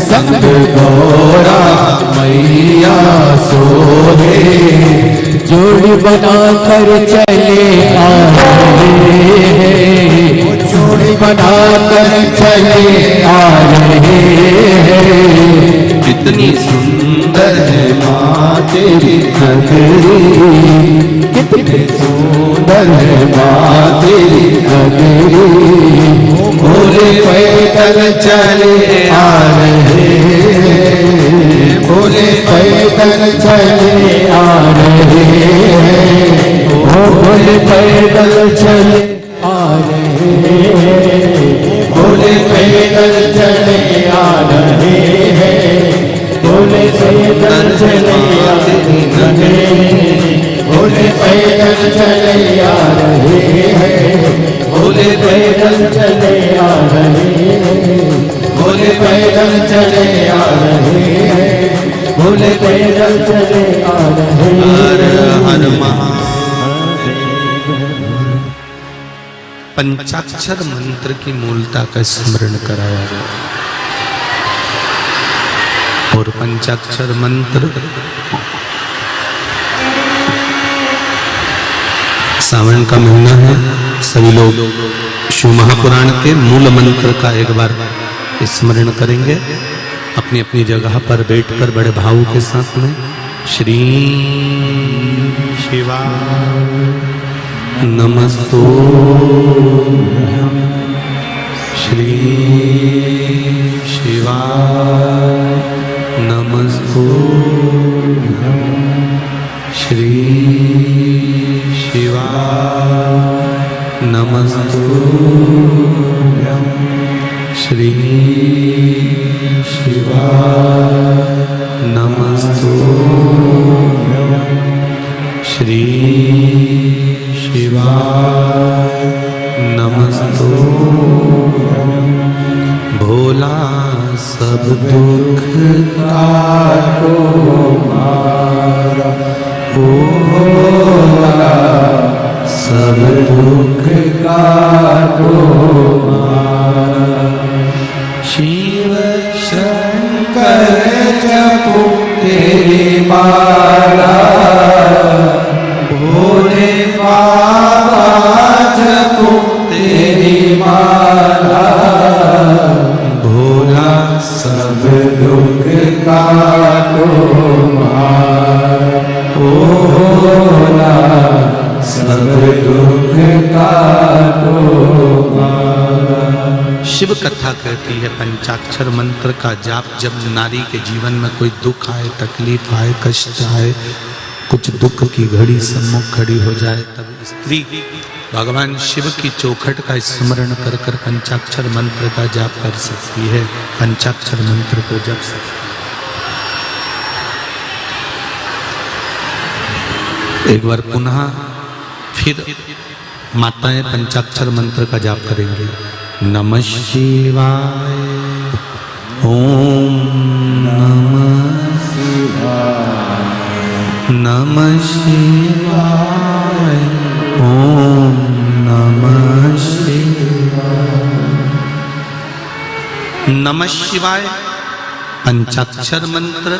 संग गौरा मैया सोहे, जोड़ी बना कर चले आ रहे हैं। जोड़ी बना कर चले आ रहे हैं। कितनी सुंदर है माँ तेरी नगरी, कितने सुंदर है माँ तेरी नगरी। भोले पैदल चले आ रहे हैं, भोले पैदल चले आ रहे हैं, भोले पैदल चले आ रहे हैं, भोले पैदल चले आ रहे हैं, भोले पैदल चले आ रहे हैं, भोले पैदल चले आ रहे हैं, भोले पैदल चले आ रहे हैं, भोले पैदल चले आ रहे हैं, भोले पैदल चले आ रहे हैं। हर हर पंचाक्षर मंत्र की मूलता का स्मरण कराया गया और पंचाक्षर मंत्र सावन का महीना है। सभी लोग शिव महापुराण के मूल मंत्र का एक बार स्मरण करेंगे अपनी अपनी जगह पर बैठकर बड़े भाव के साथ में। श्री शिवाय नमस्तु, श्री शिवाय नमस्तु, श्री शिवाय नमस्तु, श्री शिवाय नमस्तु, श्री शिवाय नमस्तु। भोला सब दुख काटो मारा, भोला सब दुख काटो मारा। शिव शंकर जपो तेरी माला, भोले बाबा जपो तेरी माला, भोला सब दुख काटो मारा, भोला सब दुख काटो मारा। शिव कथा कहती है पंचाक्षर मंत्र का जाप जब नारी के जीवन में कोई दुख आए, तकलीफ आए, कष्ट आए, कुछ दुख की घड़ी सम्मुख खड़ी हो जाए, तब स्त्री भगवान शिव की चौखट का स्मरण कर कर पंचाक्षर मंत्र का जाप कर सकती है, पंचाक्षर मंत्र को जप सकती है। एक बार पुनः फिर माताएं पंचाक्षर मंत्र का जाप करेंगे। नमः शिवाय, ओम नमः शिवाय, नमः शिवाय, ओम नमः शिवाय। नमः शिवाय पंचाक्षर मंत्र,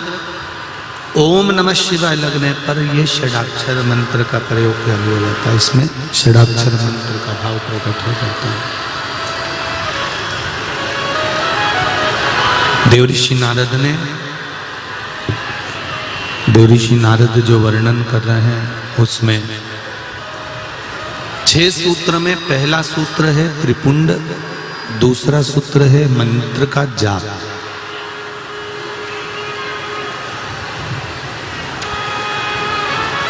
ओम नमः शिवाय लगने पर यह षडाक्षर मंत्र का प्रयोग किया जाता है। इसमें षडाक्षर मंत्र का भाव प्रकट हो जाता है। देवऋषि नारद जो वर्णन कर रहे हैं उसमें 6 सूत्र में पहला सूत्र है त्रिपुंड, दूसरा सूत्र है मंत्र का जाप,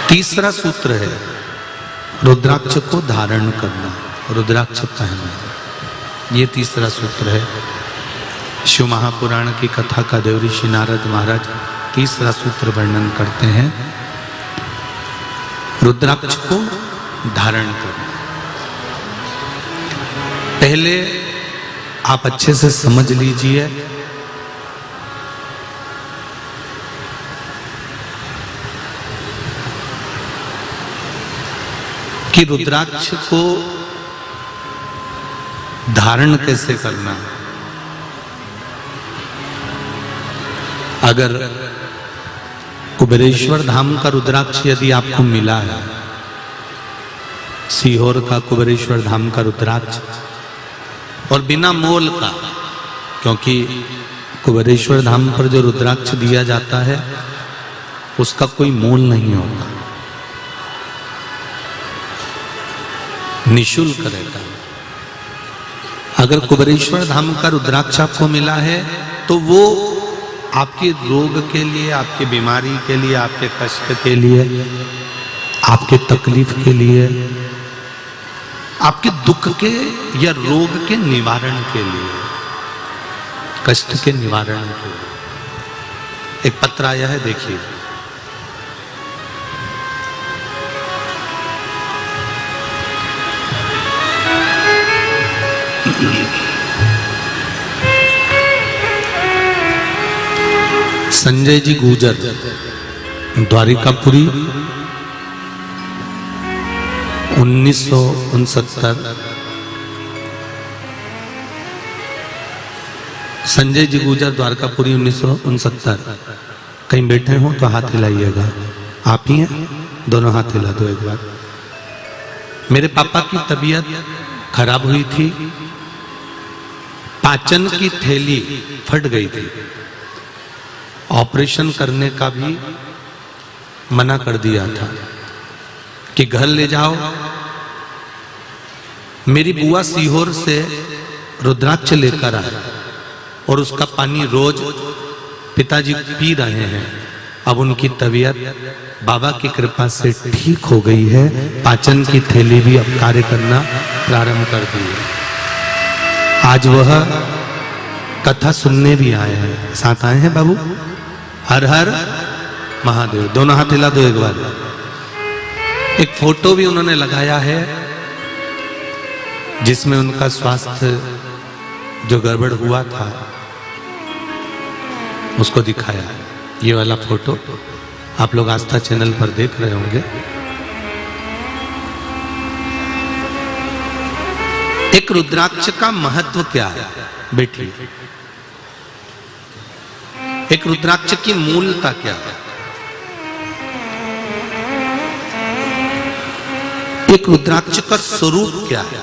तीसरा सूत्र है रुद्राक्ष को धारण करना, रुद्राक्ष पहनना, ये तीसरा सूत्र है। शिव महापुराण की कथा का देवऋषि नारद महाराज तीसरा सूत्र वर्णन करते हैं, रुद्राक्ष को धारण करना। पहले आप अच्छे से समझ लीजिए कि रुद्राक्ष को धारण कैसे करना है। अगर कुबेरेश्वर धाम का रुद्राक्ष यदि आपको मिला है, सीहोर का कुबेरेश्वर धाम का रुद्राक्ष, और बिना मोल का, क्योंकि कुबेरेश्वर धाम पर जो रुद्राक्ष दिया जाता है उसका कोई मोल नहीं होता, निशुल्क रहता है। अगर कुबेरेश्वर धाम का रुद्राक्ष आपको मिला है तो वो आपके रोग के लिए, आपके बीमारी के लिए, आपके कष्ट के लिए, आपके तकलीफ के लिए, आपके दुख के या रोग के निवारण के लिए, कष्ट के निवारण के लिए। एक पत्र आया है, देखिए। संजय जी गुजर, द्वारिकापुरी, 1969। संजय जी गुजर, द्वारकापुरी, 1969। कहीं बैठे हो तो हाथ हिलाइएगा। आप ही हैं? दोनों हाथ हिला दो एक बार। मेरे पापा की तबीयत खराब हुई थी, पाचन की थैली फट गई थी, ऑपरेशन करने का भी मना कर दिया था कि घर ले जाओ। मेरी बुआ सीहोर से रुद्राक्ष लेकर आए और उसका पानी रोज पिताजी पी रहे हैं। अब उनकी तबीयत बाबा की कृपा से ठीक हो गई है, पाचन की थैली भी अब कार्य करना प्रारंभ कर दी है। आज वह कथा सुनने भी आए हैं, साथ आए हैं बाबू। हर हर महादेव। दोनों हाथ हिला दो एक बार। एक फोटो भी उन्होंने लगाया है जिसमें उनका स्वास्थ्य जो गड़बड़ हुआ था उसको दिखाया है। ये वाला फोटो आप लोग आस्था चैनल पर देख रहे होंगे। एक रुद्राक्ष का महत्व क्या है? बैठिए। एक रुद्राक्ष की मूलता क्या है? एक रुद्राक्ष का स्वरूप क्या है?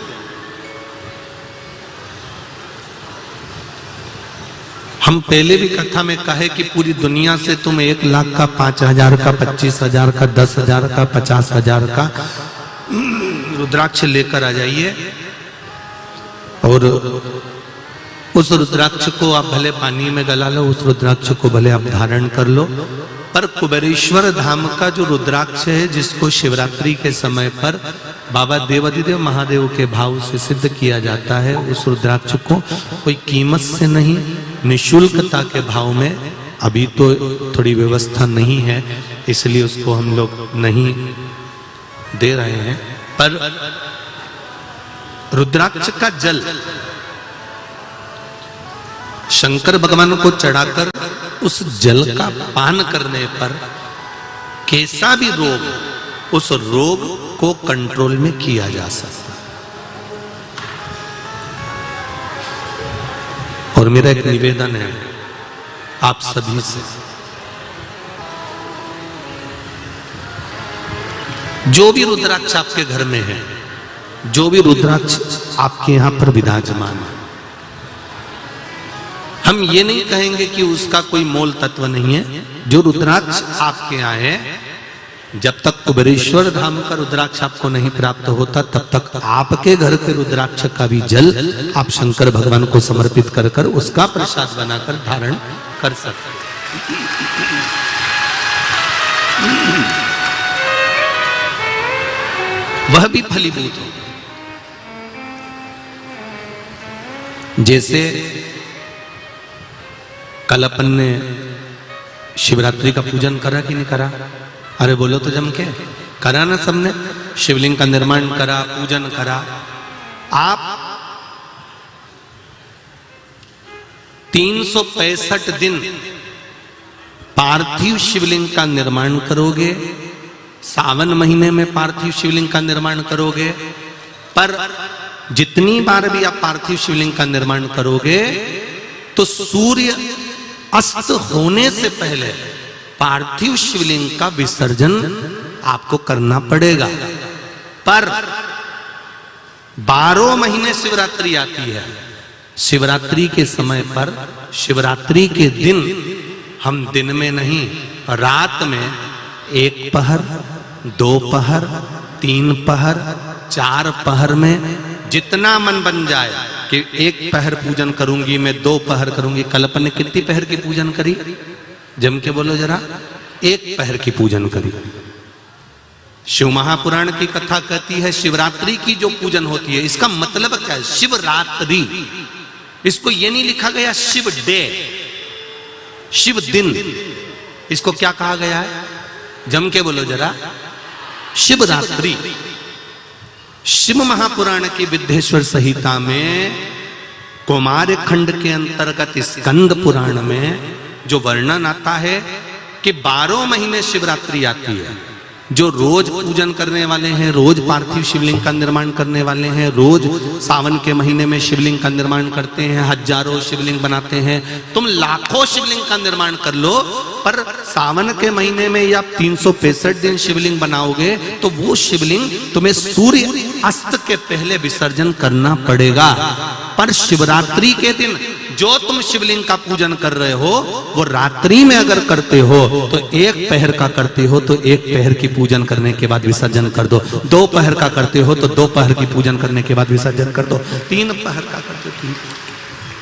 हम पहले भी कथा में कहे कि पूरी दुनिया से तुम 1 लाख का, 5,000 का, 25,000 का, 10,000 का, 50,000 का रुद्राक्ष लेकर आ जाइए और उस रुद्राक्ष को आप भले पानी में गला लो, उस रुद्राक्ष को भले आप धारण कर लो, पर कुबेरेश्वर धाम का जो रुद्राक्ष है जिसको शिवरात्रि के समय पर बाबा देवाधिदेव महादेव के भाव से सिद्ध किया जाता है, उस रुद्राक्ष को कोई कीमत से नहीं, निशुल्कता के भाव में, अभी तो थोड़ी व्यवस्था नहीं है इसलिए उसको हम लोग नहीं दे रहे हैं, पर रुद्राक्ष का जल शंकर भगवान को चढ़ाकर उस जल का पान करने पर कैसा भी रोग, उस रोग को कंट्रोल में किया जा सकता। और मेरा एक निवेदन है आप सभी से, जो भी रुद्राक्ष आपके घर में है, जो भी रुद्राक्ष आपके यहां पर विराजमान है, हम ये नहीं कहेंगे कि उसका कोई मोल तत्व नहीं है। जो रुद्राक्ष आपके यहाँ है, जब तक कुबेरेश्वर धाम का रुद्राक्ष आपको नहीं प्राप्त होता तब तक आपके घर के रुद्राक्ष का भी जल आप शंकर भगवान को समर्पित कर कर उसका प्रसाद बनाकर धारण कर सकते। वह भी फलीभूत हो। जैसे कल अपन ने शिवरात्रि का पूजन करा कि नहीं करा? अरे बोलो तो जम के करा ना सबने। शिवलिंग का निर्माण करा, पूजन करा। आप 365 दिन पार्थिव शिवलिंग का निर्माण करोगे, सावन महीने में पार्थिव शिवलिंग का निर्माण करोगे, पर जितनी बार भी आप पार्थिव शिवलिंग का निर्माण करोगे तो सूर्य अस्त होने से पहले पार्थिव शिवलिंग का विसर्जन आपको करना पड़ेगा। पर 12 महीने शिवरात्रि आती है। शिवरात्रि के समय पर, शिवरात्रि के दिन हम दिन में नहीं, रात में 1 पहर, 2 पहर, 3 पहर, 4 पहर में जितना मन बन जाए कि 1 पहर पूजन करूंगी मैं, 2 पहर करूंगी। कल अपन ने कितनी पहर की पूजन करी? जम के बोलो जरा। 1 पहर की पूजन करी। शिव महापुराण की कथा कहती है शिवरात्रि की जो पूजन होती है, इसका मतलब क्या है? शिवरात्रि, इसको ये नहीं लिखा गया शिव डे, शिव दिन, इसको क्या कहा गया है? जम के बोलो जरा। शिवरात्रि। शिव महापुराण की विद्येश्वर संहिता में कौमार खंड के अंतर्गत स्कंद पुराण में जो वर्णन आता है कि 12 महीने शिवरात्रि आती है। जो रोज पूजन करने वाले हैं, रोज पार्थिव शिवलिंग का निर्माण करने वाले हैं, रोज सावन के महीने में शिवलिंग का निर्माण करते हैं, हजारों शिवलिंग बनाते हैं। तुम लाखों शिवलिंग का निर्माण कर लो, पर सावन के महीने में या 365 दिन शिवलिंग बनाओगे तो वो शिवलिंग तुम्हें सूर्य अस्त के पहले विसर्जन करना पड़ेगा। पर शिवरात्रि के दिन जो तुम शिवलिंग का पूजन कर रहे हो वो रात्रि में अगर करते हो तो 1 पहर का करते हो तो 1 पहर की पूजन करने के बाद विसर्जन कर दो। 2 पहर का करते हो तो 2 पहर की पूजन करने के बाद विसर्जन कर दो। 3 पहर का करते हो 3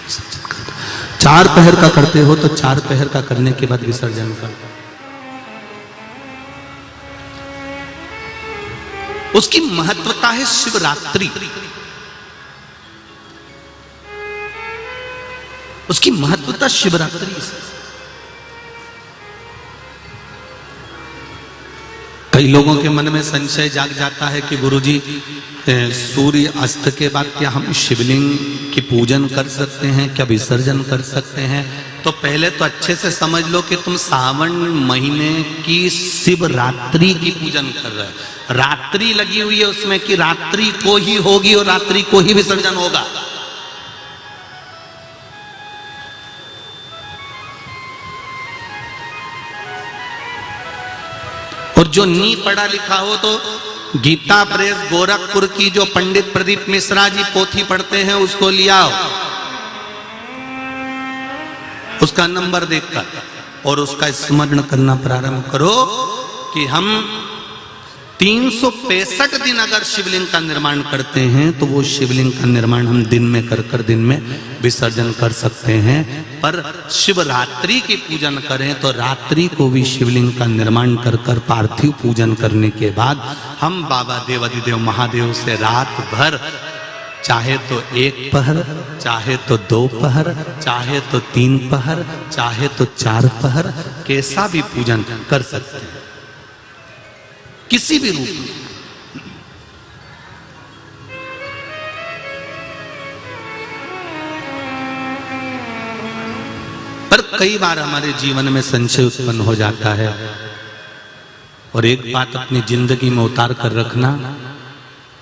विसर्जन कर दो। 4 पहर का करते हो तो 4 पहर का करने के बाद विसर्जन कर दो। उसकी महत्वता है शिवरात्रि, उसकी महत्वता शिवरात्रि से। कई लोगों के मन में संशय जाग जाता है कि गुरुजी सूर्य अस्त के बाद क्या हम शिवलिंग की पूजन कर सकते हैं, क्या विसर्जन कर सकते हैं? तो पहले तो अच्छे से समझ लो कि तुम सावन महीने की शिवरात्रि की पूजन कर रहे हो। रात्रि लगी हुई है उसमें कि रात्रि को ही होगी और रात्रि को ही विसर्जन होगा। और जो नी पढ़ा लिखा हो तो गीता प्रेस गोरखपुर की जो पंडित प्रदीप मिश्रा जी पोथी पढ़ते हैं उसको लिया, उसका नंबर देखकर और उसका स्मरण करना प्रारंभ करो कि हम 365 दिन अगर शिवलिंग का निर्माण करते हैं तो वो शिवलिंग का निर्माण हम दिन में कर दिन में विसर्जन कर सकते हैं। पर शिवरात्रि की पूजन करें तो रात्रि को भी शिवलिंग का निर्माण कर पार्थिव पूजन करने के बाद हम बाबा देवाधिदेव महादेव से रात भर चाहे तो 1 पहर, चाहे तो 2 पहर, चाहे तो 3 पहर, चाहे तो 4 पहर, कैसा भी पूजन कर सकते हैं किसी भी रूप में। पर कई बार हमारे जीवन में संशय उत्पन्न हो जाता है। और एक बात अपनी जिंदगी में उतार कर रखना,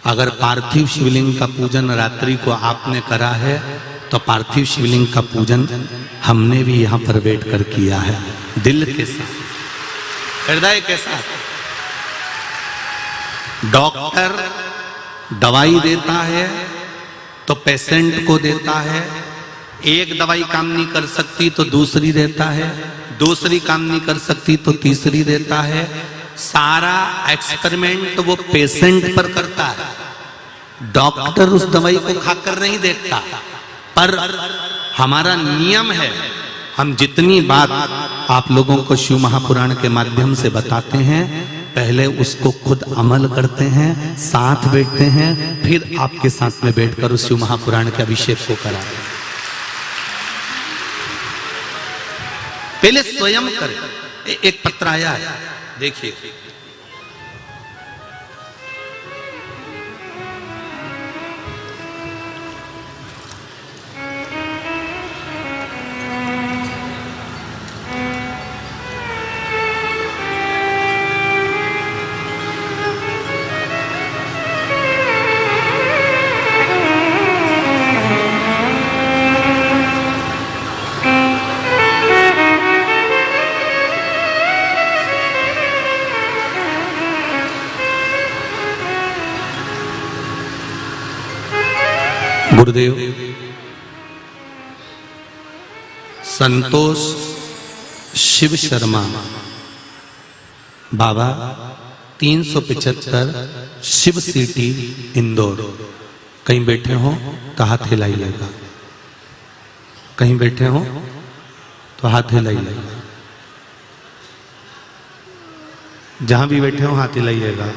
अगर पार्थिव शिवलिंग का पूजन रात्रि को आपने करा है तो पार्थिव शिवलिंग का पूजन हमने भी यहां पर बैठ कर किया है, दिल के साथ, हृदय के साथ। डॉक्टर दवाई देता है तो पेशेंट को देता है, एक दवाई काम नहीं कर सकती तो दूसरी देता है, दूसरी काम नहीं कर सकती तो तीसरी देता है। सारा एक्सपेरिमेंट वो पेशेंट पर करता है, डॉक्टर उस दवाई को खाकर नहीं देखता। पर हमारा नियम है, हम जितनी बात आप लोगों को शिव महापुराण के माध्यम से बताते हैं पहले उसको खुद अमल करते हैं, साथ बैठते हैं, फिर आपके साथ में बैठकर उस शिव महापुराण के अभिषेक को कराते हैं। पहले स्वयं करें। एक पत्र आया है, देखिए। गुरुदेव संतोष शिव शर्मा बाबा 375 शिव सिटी इंदौर। कहीं बैठे हो तो हाथ हिलाइएगा, कहीं बैठे हो तो हाथ हिलाइएगा, जहां भी बैठे हो हाथ हिलाइएगा।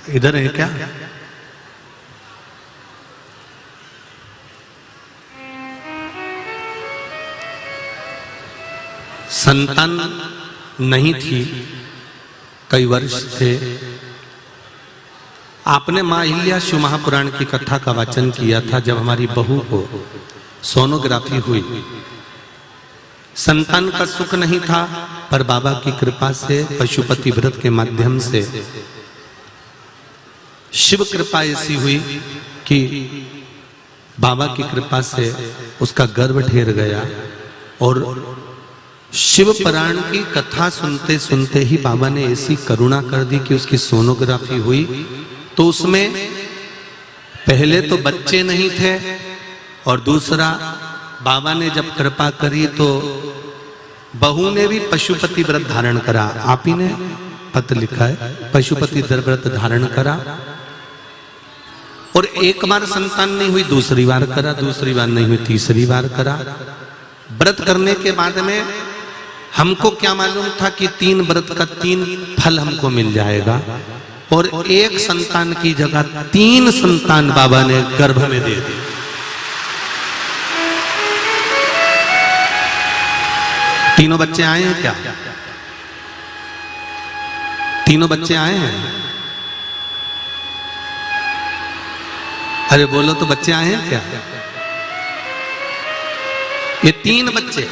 इधर है क्या? संतान नहीं थी, कई वर्ष थे। आपने मां अहिल्या शिव महापुराण की कथा का वाचन किया था जब हमारी बहू को सोनोग्राफी हुई। संतान का सुख नहीं था, पर बाबा की कृपा से पशुपति व्रत के माध्यम से शिव कृपा ऐसी हुई कि बाबा की कृपा से उसका गर्भ ढेर गया। और शिव पुराण की कथा सुनते सुनते ही बाबा ने ऐसी करुणा कर दी कि उसकी सोनोग्राफी हुई तो उसमें पहले तो बच्चे नहीं थे, और दूसरा बाबा ने जब कृपा करी तो बहू ने भी पशुपति व्रत धारण करा। आप ही ने पत्र लिखा है, पशुपति व्रत धारण करा। और एक बार संतान नहीं हुई, दूसरी बार करा, दूसरी बार नहीं हुई, तीसरी बार करा। व्रत करने के बाद में हमको क्या मालूम था कि 3 व्रत का 3 फल हमको मिल जाएगा, और एक संतान की जगह 3 संतान बाबा ने गर्भ में दे दी। तीनों बच्चे आए हैं क्या? तीनों बच्चे आए हैं? अरे बोलो तो, बच्चे आए हैं क्या? ये 3 बच्चे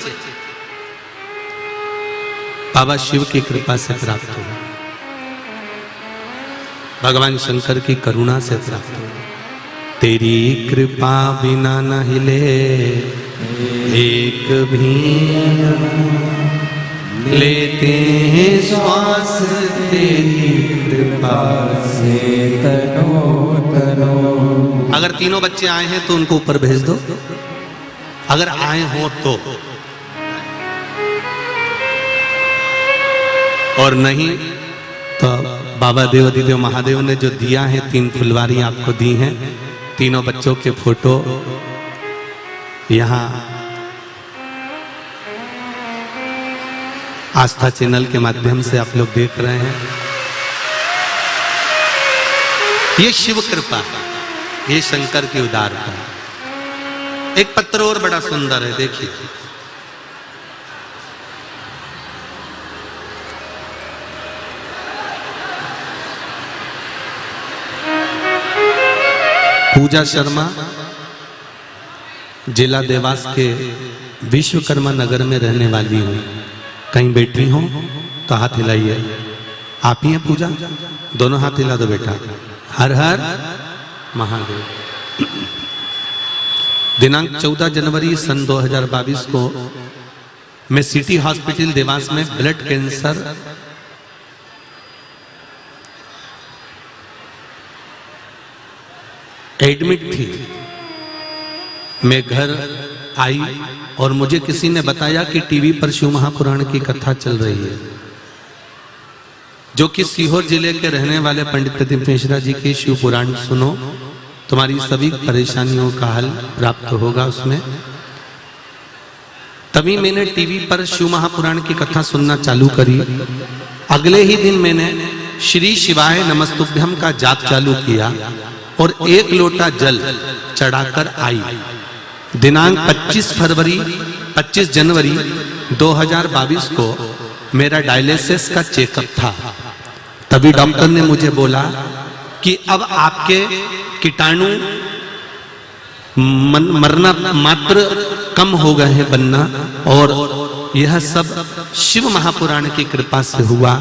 बाबा शिव की कृपा से प्राप्त हुए, भगवान शंकर की करुणा से प्राप्त हुए। तेरी कृपा बिना न हिले एक भी, लेते हैं श्वास तेरी कृपा से तनो तनो। अगर तीनों बच्चे आए हैं तो उनको ऊपर भेज दो, अगर आए हो तो, और नहीं तो बाबा देवाधिदेव महादेव ने जो दिया है 3 फुलवारी आपको दी हैं। तीनों बच्चों के फोटो यहाँ आस्था चैनल के माध्यम से आप लोग देख रहे हैं। ये शिव कृपा है, ये शंकर की उदारता है। एक पत्र और बड़ा सुंदर है, देखिए। पूजा शर्मा जिला देवास के विश्वकर्मा नगर में रहने वाली हूँ। कहीं बैठी हो तो हाथ हिलाइए। आप ही हैं पूजा? दोनों हाथ हिला दो बेटा। हर हर महादेव। दिनांक 14 जनवरी सन 2022 को मैं सिटी हॉस्पिटल देवास में ब्लड कैंसर एडमिट थी। मैं घर आई और मुझे किसी ने बताया कि टीवी पर शिव महापुराण की कथा चल रही है, जो कि सीहोर जिले के रहने वाले पंडित प्रदीप मिश्रा जी की शिव पुराण सुनो, तुम्हारी सभी परेशानियों का हल प्राप्त होगा उसमें। तभी मैंने टीवी पर शिव महापुराण की कथा सुनना चालू करी। अगले ही दिन मैंने श्री शिवाय नमस्तुभ्यम का जाप चालू किया और 1 लोटा जल चढ़ाकर आई। दिनांक 25 जनवरी 2022 को मेरा डायलिसिस का चेकअप था। तभी डॉक्टर ने मुझे बोला कि अब आपके कीटाणु मरना मात्र कम हो गए हैं बनना, और यह सब शिव महापुराण की कृपा से हुआ।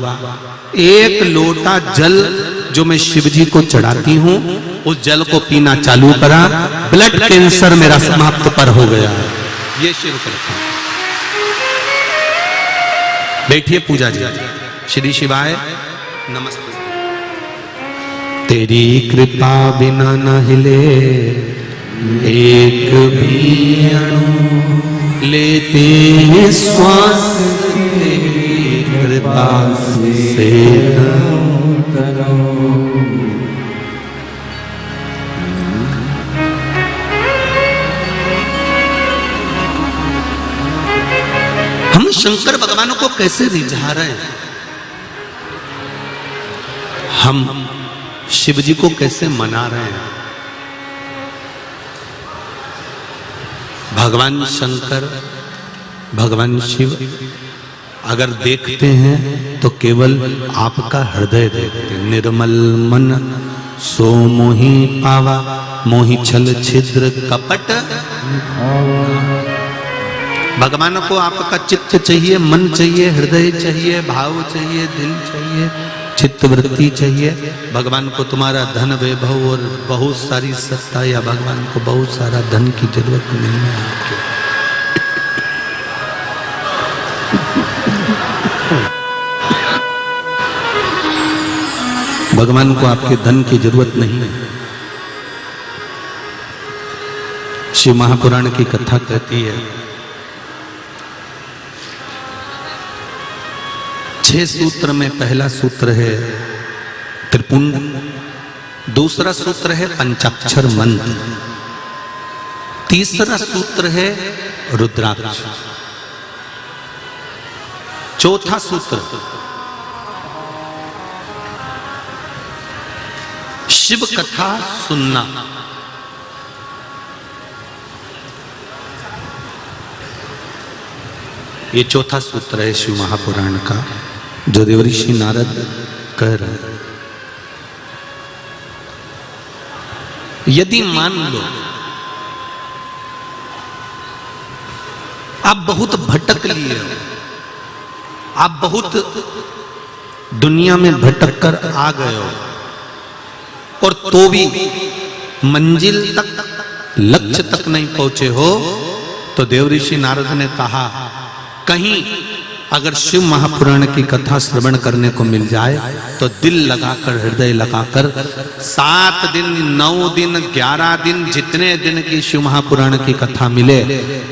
1 लोटा जल जो मैं शिव जी को चढ़ाती हूँ, उस जल को पीना चालू करा, ब्लड कैंसर मेरा समाप्त पर हो गया है। ये शिव कृपा। बैठिए पूजा जी। श्री शिवाय नमस्ते। तेरी कृपा बिना न हिले एक भी अणु, लेते हैं श्वास तेरी कृपा से तनो। हम शंकर भगवान को कैसे रिझा रहे हैं, हम शिव जी को कैसे मना रहे हैं। भगवान शंकर, भगवान शिव अगर देखते हैं तो केवल आपका हृदय देखते। निर्मल मन सो मोहि पावा, मोहि छल छिद्र कपट। भगवान को आपका चित्त चाहिए, मन चाहिए, हृदय चाहिए, भाव चाहिए, दिल चाहिए, चित्तवृत्ति चाहिए। भगवान को तुम्हारा धन वैभव और बहुत सारी सत्ता, या भगवान को बहुत सारा धन की जरूरत नहीं है आपके। भगवान को आपके धन की जरूरत नहीं है। शिव महापुराण की कथा कहती है 6 सूत्र में पहला सूत्र है त्रिपुंड, दूसरा सूत्र है पंचाक्षर मंत्र, तीसरा सूत्र है रुद्राक्ष, चौथा सूत्र शिव कथा सुनना। ये चौथा सूत्र है शिव महापुराण का, जो देवऋषि नारद कह रहे हैं। यदि मान लो आप बहुत भटक लिए हो, आप बहुत दुनिया में भटक कर आ गए हो, और तो भी मंजिल तक, लक्ष्य तक नहीं पहुंचे हो, तो देवऋषि नारद ने कहा कहीं अगर शिव महापुराण की कथा श्रवण करने को मिल जाए तो दिल लगाकर, हृदय लगाकर 7 दिन, 9 दिन, 11 दिन, जितने दिन की शिव महापुराण की कथा मिले,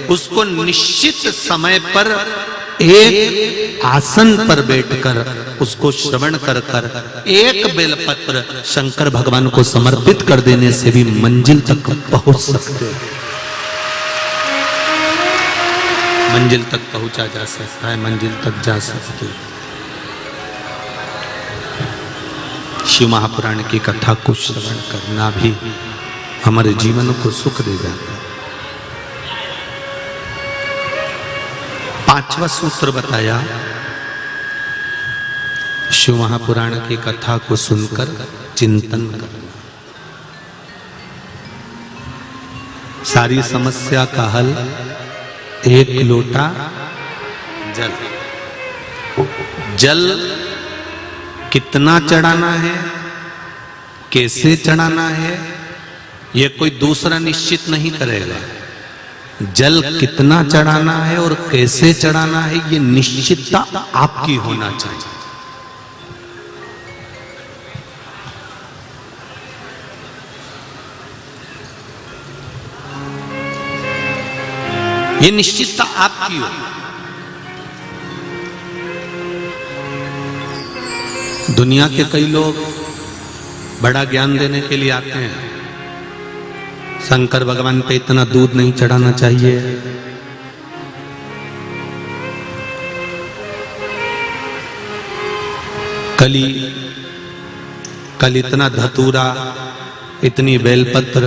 उसको निश्चित समय पर एक आसन पर बैठकर उसको श्रवण कर कर एक बेलपत्र शंकर भगवान को समर्पित कर देने से भी मंजिल तक पहुंच सकते हैं। मंजिल तक पहुंचा जा सकता है, मंजिल तक जा सकते। शिव महापुराण की कथा को श्रवण करना भी हमारे जीवन को सुख देगा। 5वां सूत्र बताया, शिव महापुराण की कथा को सुनकर चिंतन करना। सारी समस्या का हल एक लोटा जल। जल कितना चढ़ाना है, कैसे चढ़ाना है, यह कोई दूसरा निश्चित नहीं करेगा। जल कितना चढ़ाना है और कैसे चढ़ाना है, यह निश्चितता आपकी होना चाहिए। ये निश्चितता आपकी हो। दुनिया के कई लोग बड़ा ज्ञान देने के लिए आते हैं, शंकर भगवान पे इतना दूध नहीं चढ़ाना चाहिए, कल इतना धतूरा, इतनी बेलपत्र,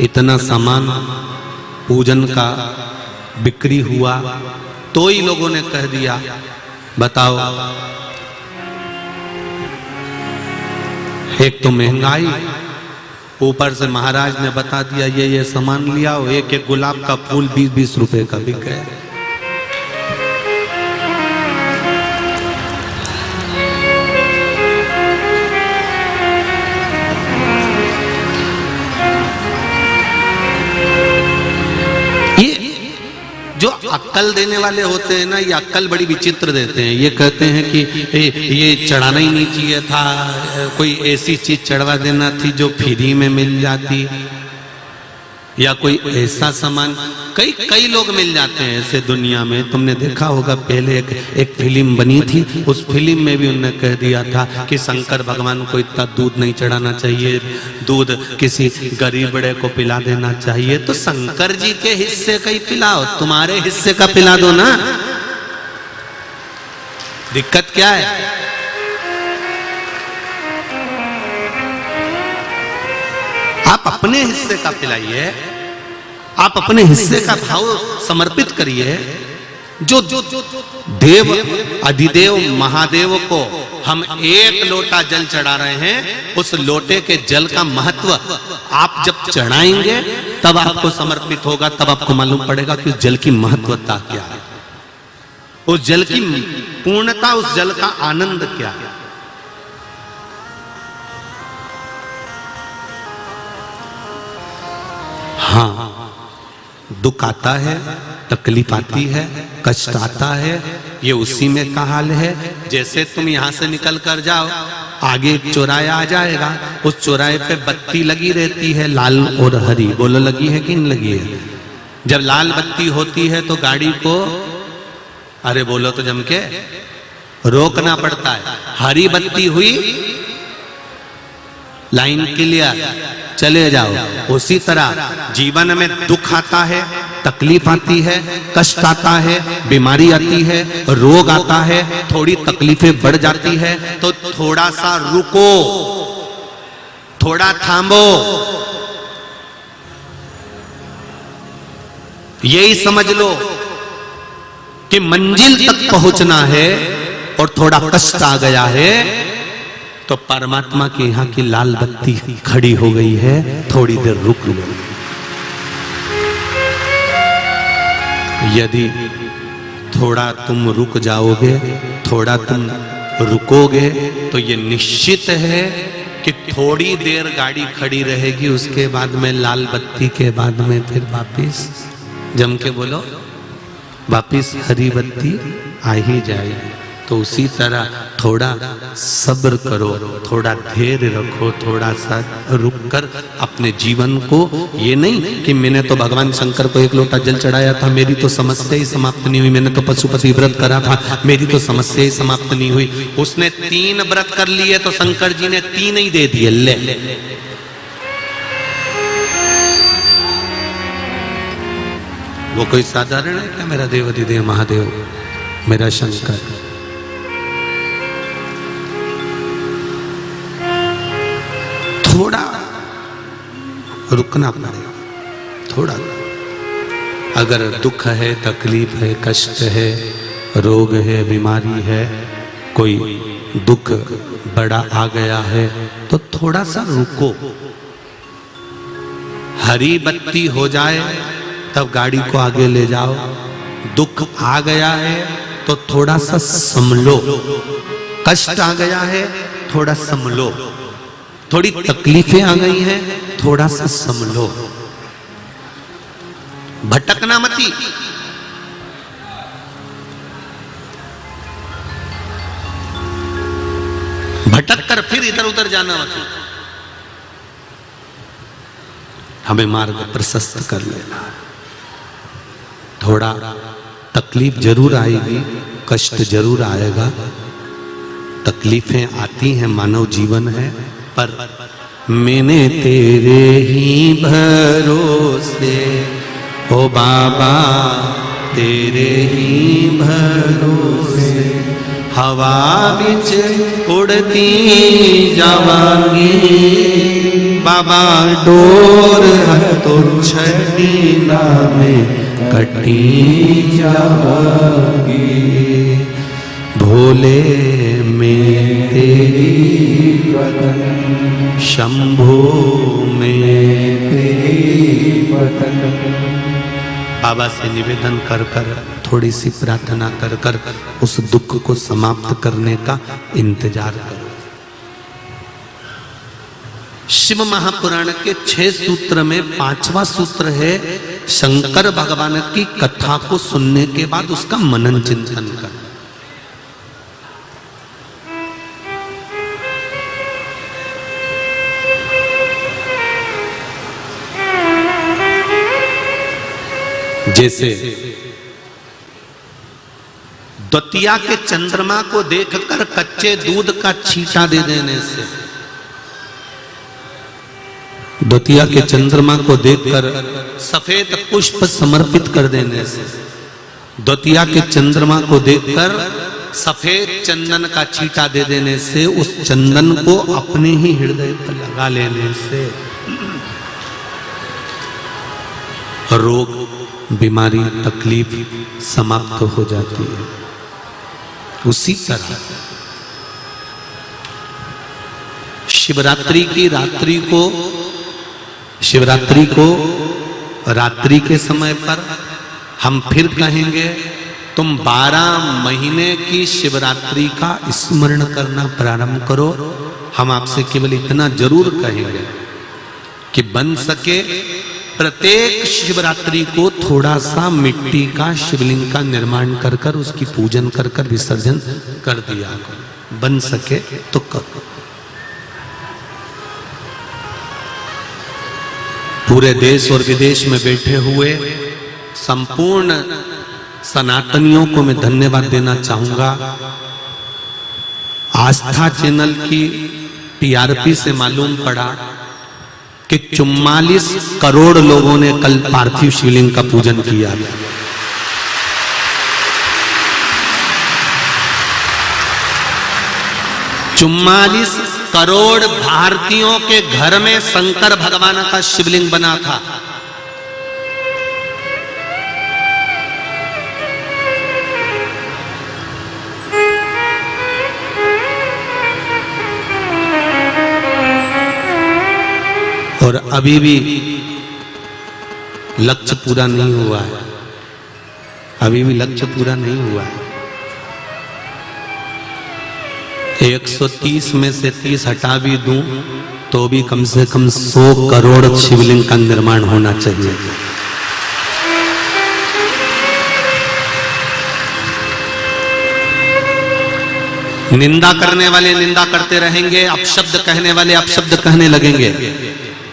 इतना सामान पूजन का बिक्री हुआ, तो ही लोगों ने कह दिया बताओ, एक तो महंगाई, ऊपर से महाराज ने बता दिया ये सामान लिया हो, एक एक गुलाब का फूल 20-20 रुपए का बिक गया। जो अक्कल देने वाले होते हैं ना, ये अक्कल बड़ी विचित्र देते हैं। ये कहते हैं कि ये चढ़ाना ही नहीं चाहिए था, कोई ऐसी चीज चढ़वा देना थी जो फ्री में मिल जाती, या कोई ऐसा सामान। कई लोग मिल जाते हैं ऐसे दुनिया में। तुमने देखा होगा पहले एक फिल्म बनी थी, उस फिल्म में भी उन्होंने कह दिया था कि शंकर भगवान को इतना दूध नहीं चढ़ाना चाहिए, दूध किसी गरीब बड़े को पिला देना चाहिए। तो शंकर जी के हिस्से का ही पिलाओ, तुम्हारे हिस्से का पिला दो ना। दिक्कत क्या है? आप अपने हिस्से का पिलाइए, आप अपने हिस्से का भाव समर्पित करिए। जो देव अधिदेव महादेव को हम एक लोटा जल चढ़ा रहे हैं, उस लोटे के जल का महत्व आप जब चढ़ाएंगे तब आपको समर्पित होगा, तब आपको मालूम पड़ेगा कि उस जल की महत्वता क्या है, उस जल की पूर्णता, उस जल का आनंद क्या है। हाँ, दुख आता है, तकलीफ आती है, कष्ट आता है, ये उसी में का हाल है। जैसे तुम यहां से निकल कर जाओ, आगे एक चौराया आ जाएगा, उस चौराहे पे बत्ती लगी रहती है, लाल और हरी। बोलो लगी है कि नहीं लगी है? जब लाल बत्ती होती है तो गाड़ी को, अरे बोलो तो जम के, रोकना पड़ता है। हरी बत्ती हुई, लाइन क्लियर, चले जाओ। उसी तरह जीवन में दुख आता है, तकलीफ आती है, कष्ट आता है, बीमारी आती है, रोग आता है, थोड़ी तकलीफें बढ़ जाती है, तो थोड़ा सा रुको, थोड़ा थामो। यही समझ लो कि मंजिल तक पहुंचना है और थोड़ा कष्ट आ गया है तो परमात्मा के यहां की लाल बत्ती खड़ी हो गई है, थोड़ी देर रुक लो। यदि थोड़ा तुम रुक जाओगे, थोड़ा तुम रुकोगे, तो ये निश्चित है कि थोड़ी देर गाड़ी खड़ी रहेगी, उसके बाद में लाल बत्ती के बाद में फिर वापिस, जम के बोलो, वापिस हरी बत्ती आ ही जाएगी। तो उसी तरह थोड़ा सब्र करो, थोड़ा धैर्य रखो, थोड़ा सा रुक कर अपने जीवन को, ये नहीं कि मैंने तो भगवान शंकर को एक लोटा जल चढ़ाया था, मेरी तो समस्या ही समाप्त नहीं हुई, मैंने तो पशुपति व्रत करा था, मेरी तो समस्या ही समाप्त नहीं हुई। उसने 3 व्रत कर लिए तो शंकर जी ने 3 ही दे दिए। ले वो कोई साधारण है क्या? मेरा देव अधिदेव महादेव, मेरा शंकर। थोड़ा रुकना पड़ेगा, थोड़ा। अगर दुख है, तकलीफ है, कष्ट है, रोग है, बीमारी है, कोई दुख बड़ा आ गया है, तो थोड़ा सा रुको। हरी बत्ती हो जाए तब गाड़ी को आगे ले जाओ। दुख आ गया है तो थोड़ा सा संभलो, कष्ट आ गया है थोड़ा संभलो, थोड़ी तकलीफें आ गई हैं थोड़ा सा संभलो, भटकना मती। भटक कर फिर इधर उधर जाना मत, हमें मार्ग प्रशस्त कर लेना। थोड़ा तकलीफ जरूर आएगी, कष्ट जरूर आएगा, तकलीफें आती हैं, मानव जीवन है। पर मैंने तेरे ही भरोसे, ओ बाबा तेरे ही भरोसे, हवा बिच उड़ती जावांगी, बाबा डोर तो छड़ी ना में कटी जावांगी, भोले में तेरी वतन, शंभो में तेरी वतन। बाबा से निवेदन कर कर, थोड़ी सी प्रार्थना कर कर उस दुख को समाप्त करने का इंतजार करो। शिव महापुराण के 6 सूत्र में 5वां सूत्र है, शंकर भगवान की कथा को सुनने के बाद उसका मनन चिंतन कर। जैसे द्वितीया के चंद्रमा को देखकर कच्चे दूध का छींटा दे देने से, द्वितीया के चंद्रमा को देखकर सफेद पुष्प समर्पित कर देने से, द्वितीया के चंद्रमा को देखकर सफेद चंदन का छींटा दे देने से, उस चंदन को अपने ही हृदय पर लगा लेने से रोग, बीमारी, तकलीफ समाप्त हो जाती है। उसी तरह शिवरात्रि को रात्रि के समय पर हम फिर कहेंगे, तुम 12 महीने की शिवरात्रि का स्मरण करना प्रारंभ करो। हम आपसे केवल इतना जरूर कहेंगे कि बन सके प्रत्येक शिवरात्रि को थोड़ा सा मिट्टी का शिवलिंग का निर्माण कर कर उसकी पूजन कर कर विसर्जन कर दिया करो। बन सके तो करो। पूरे देश और विदेश में बैठे हुए संपूर्ण सनातनियों को मैं धन्यवाद देना चाहूंगा। आस्था चैनल की टीआरपी से मालूम पड़ा कि 44 करोड़ लोगों ने कल पार्थिव शिवलिंग का पूजन किया। 44 करोड़ भारतीयों के घर में शंकर भगवान का शिवलिंग बना था। और अभी भी लक्ष्य पूरा नहीं हुआ है। अभी भी लक्ष्य पूरा नहीं हुआ है। 130 में से 30 हटा भी दूं तो भी कम से कम 100 करोड़ शिवलिंग का निर्माण होना चाहिए। निंदा करने वाले निंदा करते रहेंगे, अपशब्द कहने वाले अपशब्द कहने लगेंगे,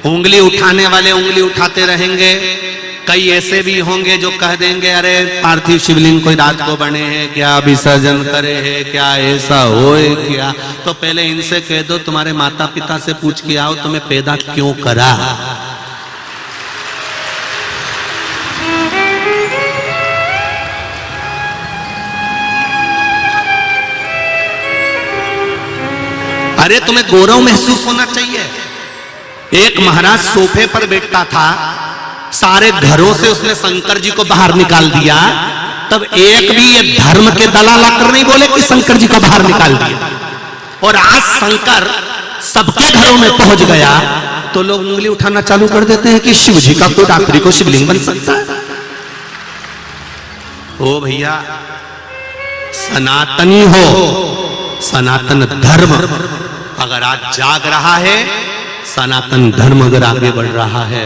उंगली उठाने वाले उंगली उठाते रहेंगे। कई ऐसे भी होंगे जो कह देंगे, अरे पार्थिव शिवलिंग कोई रात को बने हैं क्या, विसर्जन करे हैं क्या, ऐसा होए क्या। तो पहले इनसे कह दो, तुम्हारे माता पिता से पूछ के आओ तुम्हें पैदा क्यों करा। अरे तुम्हें गौरव महसूस होना चाहिए। एक महाराज सोफे पर बैठता था, सारे घरों से उसने शंकर जी को बाहर निकाल दिया, तब एक भी ये धर्म के दलाल आकर नहीं बोले कि शंकर जी को बाहर निकाल दिया। और आज शंकर सबके घरों में पहुंच गया तो लोग उंगली उठाना चालू कर देते हैं कि शिव जी का कोई रात्रि को शिवलिंग बन सकता है। ओ भैया, सनातनी हो, सनातन धर्म अगर आज जाग रहा है, सनातन धर्म अगर आगे बढ़ रहा है,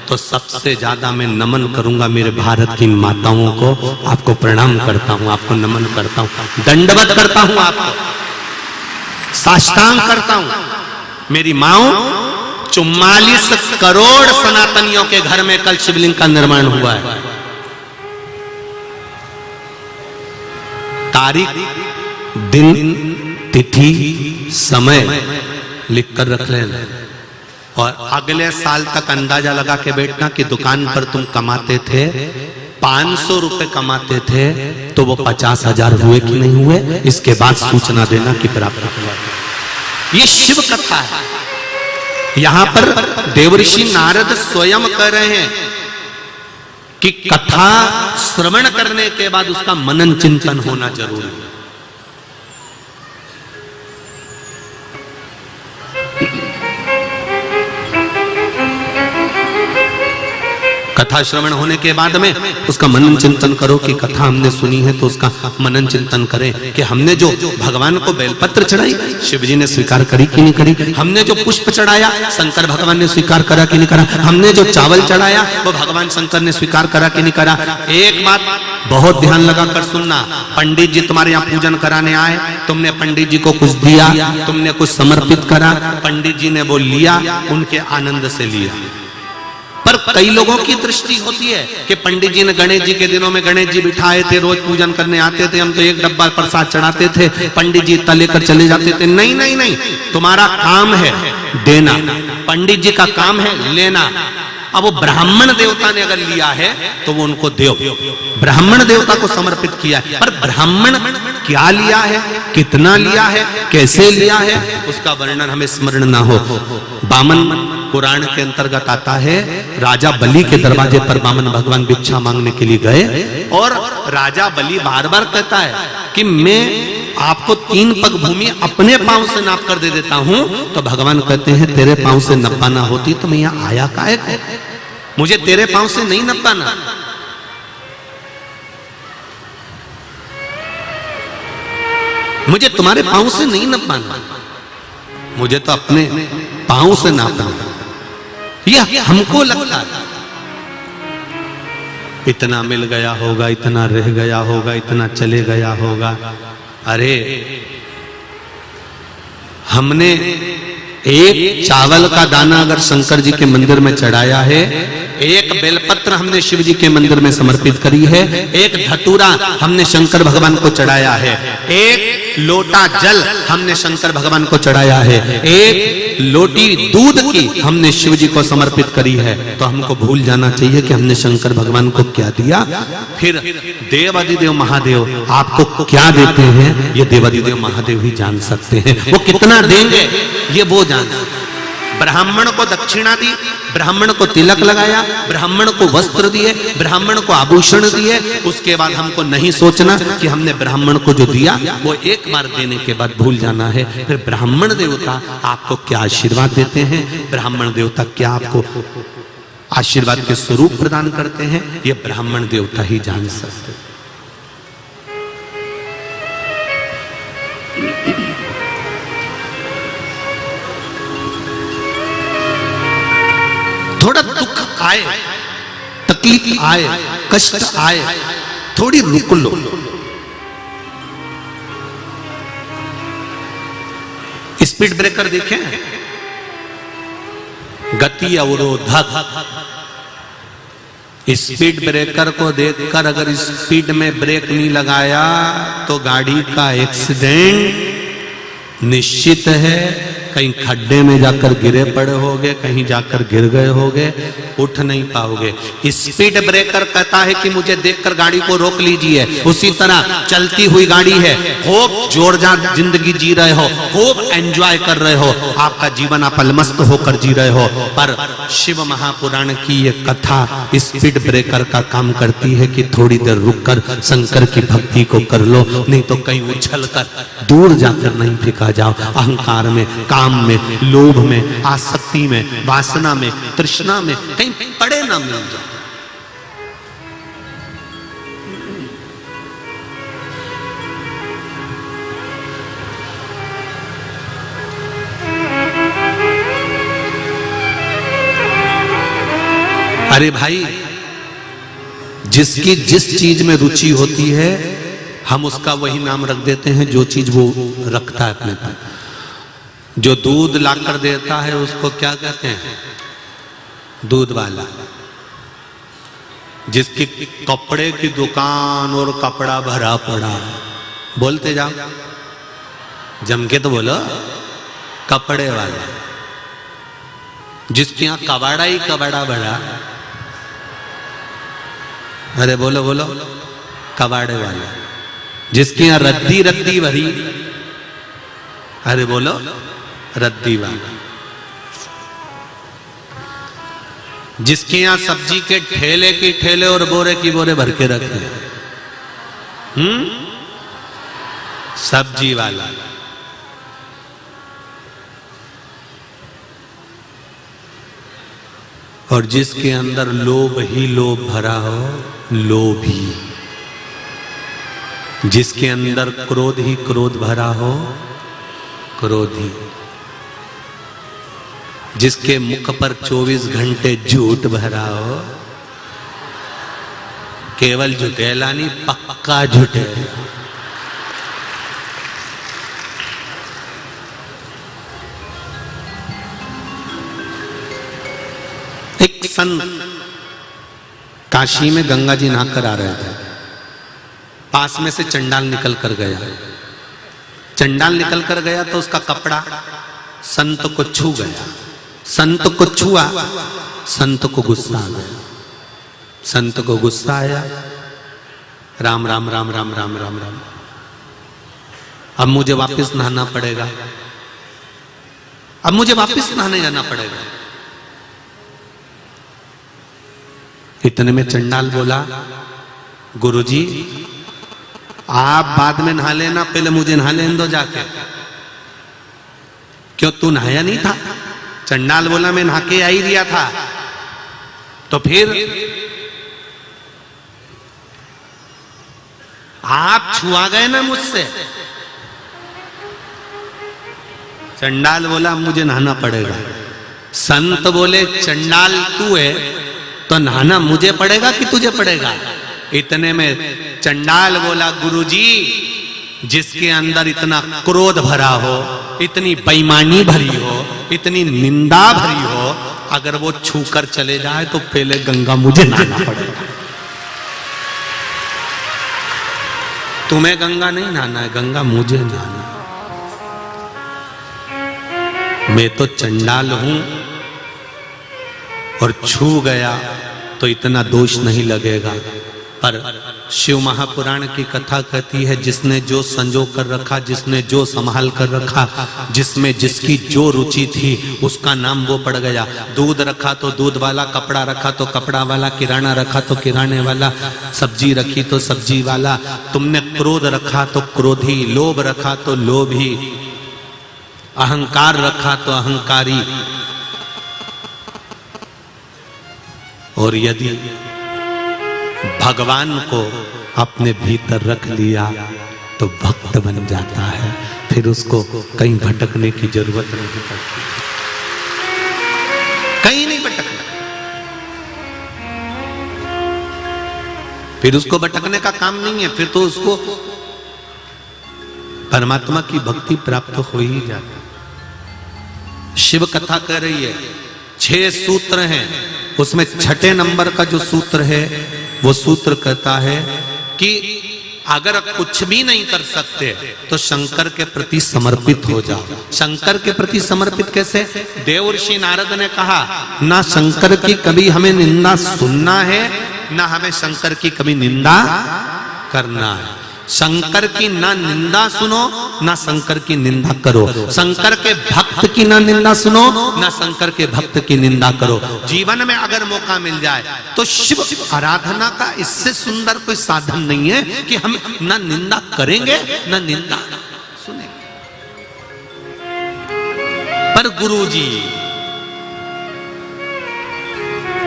तो सबसे ज्यादा मैं नमन करूंगा मेरे भारत की माताओं को। आपको प्रणाम करता हूं, आपको नमन करता हूं, दंडवत करता हूं, आपको साष्टांग करता हूं। मेरी माओ, 44 करोड़ सनातनियों के घर में कल शिवलिंग का निर्माण हुआ है। तारीख, दिन, तिथि, समय लिख कर रख लेना और अगले साल तक अंदाजा लगा के बैठना कि दुकान पर तुम कमाते थे 500 रुपए कमाते थे तो वो 50,000 हुए कि नहीं हुए, इसके बाद सूचना देना कि प्राप्त हुआ। ये शिव कथा है। यहां पर देवऋषि नारद स्वयं कह रहे हैं कि कथा श्रवण करने के बाद उसका मनन चिंतन होना जरूरी है। कथा श्रवण होने के बाद में उसका मनन चिंतन करो कि कथा हमने सुनी है तो उसका मनन चिंतन करें कि हमने जो भगवान को बेलपत्र चढ़ाई शिव जी ने स्वीकार करी कि नहीं करी, हमने जो पुष्प चढ़ाया शंकर भगवान ने स्वीकार करा कि नहीं करा, हमने जो चावल चढ़ाया वो भगवान शंकर ने स्वीकार करा कि नहीं करा। एक बात बहुत ध्यान लगाकर सुनना, पंडित जी तुम्हारे यहाँ पूजन कराने आए, तुमने पंडित जी को कुछ दिया, तुमने कुछ समर्पित करा, पंडित जी ने वो लिया, उनके आनंद से लिया। पर कई लोगों की दृष्टि होती है कि पंडित जी ने गणेश जी के दिनों में गणेश जी बिठाए थे, रोज पूजन करने आते थे, हम तो एक डब्बा प्रसाद चढ़ाते थे, पंडित जी इतना लेकर चले जाते थे। नहीं नहीं नहीं, तुम्हारा काम है देना, पंडित जी का काम है लेना। अब वो ब्राह्मण देवता ने अगर लिया है तो वो उनको दो, ब्राह्मण देवता को समर्पित किया है। पर ब्राह्मण क्या लिया है, कितना लिया है, कैसे लिया है, उसका वर्णन हमें स्मरण ना हो। बामन पुराण के अंतर्गत आता है, राजा बलि के दरवाजे पर बामन भगवान भिक्षा मांगने के लिए गए और राजा बलि बार बार कहता है कि मैं आपको 3 पग भूमि अपने पांव से नाप कर दे देता हूं। तो भगवान कहते हैं तेरे पांव से नपाना होती तो मैं यहां आया काहे को, मुझे तेरे पांव से नहीं नपाना। मुझे तुम्हारे पांव से नहीं नपाना, मुझे तो अपने पांव से नापना। यह हमको लगता है इतना मिल गया होगा, इतना रह गया होगा, इतना चले गया होगा। अरे हमने एक चावल का दाना अगर शंकर जी के मंदिर में चढ़ाया है, एक बेलपत्र हमने शिव जी के मंदिर में समर्पित करी है, एक धतूरा हमने शंकर भगवान को चढ़ाया है, एक लोटा जल हमने शंकर भगवान को चढ़ाया है, एक लोटी दूध की हमने शिव जी को समर्पित करी है, तो हमको भूल जाना चाहिए कि हमने शंकर भगवान को क्या दिया। फिर देवादिदेव महादेव आपको क्या देते हैं, ये देवादिदेव महादेव ही जान सकते हैं। वो कितना देंगे ये वो जान सकते हैं। ब्राह्मण को दक्षिणा दी, ब्राह्मण को तिलक लगाया, ब्राह्मण को वस्त्र दिए, ब्राह्मण को आभूषण दिए, उसके बाद हमको नहीं सोचना कि हमने ब्राह्मण को जो दिया वो एक बार देने के बाद भूल जाना है। फिर ब्राह्मण देवता आपको क्या आशीर्वाद देते हैं, ब्राह्मण देवता क्या आपको आशीर्वाद के स्वरूप प्रदान करते हैं, ये ब्राह्मण देवता ही जान सकते हैं। थोड़ा दुख आए, तकलीफ आए, कष्ट आए, थोड़ी रुक लो। स्पीड ब्रेकर देखें, गति अवरोधक। स्पीड ब्रेकर को देखकर अगर स्पीड में ब्रेक नहीं लगाया तो गाड़ी का एक्सीडेंट निश्चित है। कहीं खड्डे में जाकर गिरे पड़े होगे, कहीं जाकर गिर गए होगे, उठ नहीं पाओगे। स्पीड ब्रेकर कहता है कि मुझे देखकर गाड़ी को रोक लीजिए। उसी तरह चलती हुई गाड़ी है, खूब जोरदार जिंदगी जी रहे हो, खूब एंजॉय कर रहे हो, आपका जीवन आप अलमस्त होकर जी रहे हो, पर शिव महापुराण की ये कथा स्पीड ब्रेकर का काम करती है कि थोड़ी देर रुककर शंकर की भक्ति को कर लो, नहीं तो कहीं उछलकर दूर जाकर नहीं फेंका जाओ। अहंकार में, काम में, लोभ में, आसक्ति में, वासना में, तृष्णा में कहीं पड़े ना मिल जाओ। अरे भाई, जिसकी जिस चीज में रुचि होती है हम उसका वही नाम रख देते हैं जो चीज वो रखता है अपने पास। जो दूध लाकर देता है उसको क्या कहते हैं, दूध वाला। जिसकी कपड़े की दुकान और कपड़ा भरा पड़ा, बोलते जाओ, जम के तो बोलो, कपड़े वाला। जिसके यहां कबाड़ा ही कबाड़ा भरा, अरे बोलो बोलो, कबाड़े वाला। जिसके यहां रद्दी रद्दी भरी, अरे बोलो, रद्दी वाला। जिसके यहां सब्जी के ठेले की ठेले और बोरे की बोरे भर के रखे, सब्जी वाला। और जिसके अंदर लोभ ही लोभ भरा हो, लोभी। जिसके अंदर क्रोध ही क्रोध भरा हो, क्रोधी। जिसके मुख पर 24 घंटे झूठ भरा हो, केवल झुठेला नहीं, पक्का झुठेला। एक संत काशी में गंगा जी नहाकर आ रहे थे, पास में से चंडाल निकल कर गया। चंडाल निकल कर गया तो उसका कपड़ा संत को छू गया। संत को छुआ, संत को गुस्सा आ गया। संत को गुस्सा आया, राम राम राम राम राम राम राम। अब मुझे वापस नहाना पड़ेगा, अब मुझे वापस नहाने जाना पड़ेगा। इतने में चंडाल बोला, गुरुजी आप बाद में नहा लेना, पहले मुझे नहा लेने दो जाके। क्यों, तू नहाया नहीं था? चंडाल बोला मैं नहा के आ ही दिया था। तो फिर आप छुआ गए ना मुझसे। चंडाल बोला मुझे नहाना पड़ेगा। संत बोले चंडाल तू है तो नहाना मुझे पड़ेगा कि तुझे पड़ेगा? इतने में चंडाल बोला, गुरुजी जिसके अंदर इतना क्रोध भरा हो, इतनी बेईमानी भरी हो, इतनी निंदा भरी हो, अगर वो छूकर चले जाए तो पहले गंगा मुझे नहाना पड़ेगा। तुम्हें गंगा नहीं नहाना है, गंगा मुझे नहाना। मैं तो चंडाल हूं और छू गया तो इतना दोष नहीं लगेगा, पर शिव महापुराण की कथा कहती है जिसने जो संजो कर रखा, जिसने जो संभाल कर रखा, जिसमें जिसकी जो रुचि थी उसका नाम वो पड़ गया। दूध रखा तो दूध वाला, कपड़ा रखा तो कपड़ा वाला, किराना रखा तो किराने वाला, सब्जी रखी तो सब्जी वाला। तुमने क्रोध रखा तो क्रोधी, लोभ रखा तो लोभी, अहंकार रखा तो अहंकारी। और यदि भगवान को अपने भीतर रख लिया तो भक्त बन जाता है, फिर उसको कहीं भटकने की जरूरत नहीं पड़ती, कहीं नहीं भटकना। फिर उसको भटकने का काम नहीं है, फिर तो उसको परमात्मा की भक्ति प्राप्त हो ही जाती। शिव कथा कह रही है 6 सूत्र हैं, उसमें 6ठे नंबर का जो सूत्र है वो सूत्र कहता है कि अगर कुछ भी नहीं कर सकते तो शंकर के प्रति समर्पित हो जाओ। शंकर के प्रति समर्पित कैसे? देवर्षि नारद ने कहा, ना शंकर की कभी हमें निंदा सुनना है, ना हमें शंकर की कभी निंदा करना है। शंकर की ना निंदा सुनो, ना शंकर की निंदा करो। शंकर के भक्त की ना निंदा सुनो, ना शंकर के भक्त की निंदा करो। जीवन में अगर मौका मिल जाए तो शिव आराधना का इससे सुंदर कोई साधन नहीं है कि हम ना निंदा करेंगे ना निंदा सुनेंगे। पर गुरुजी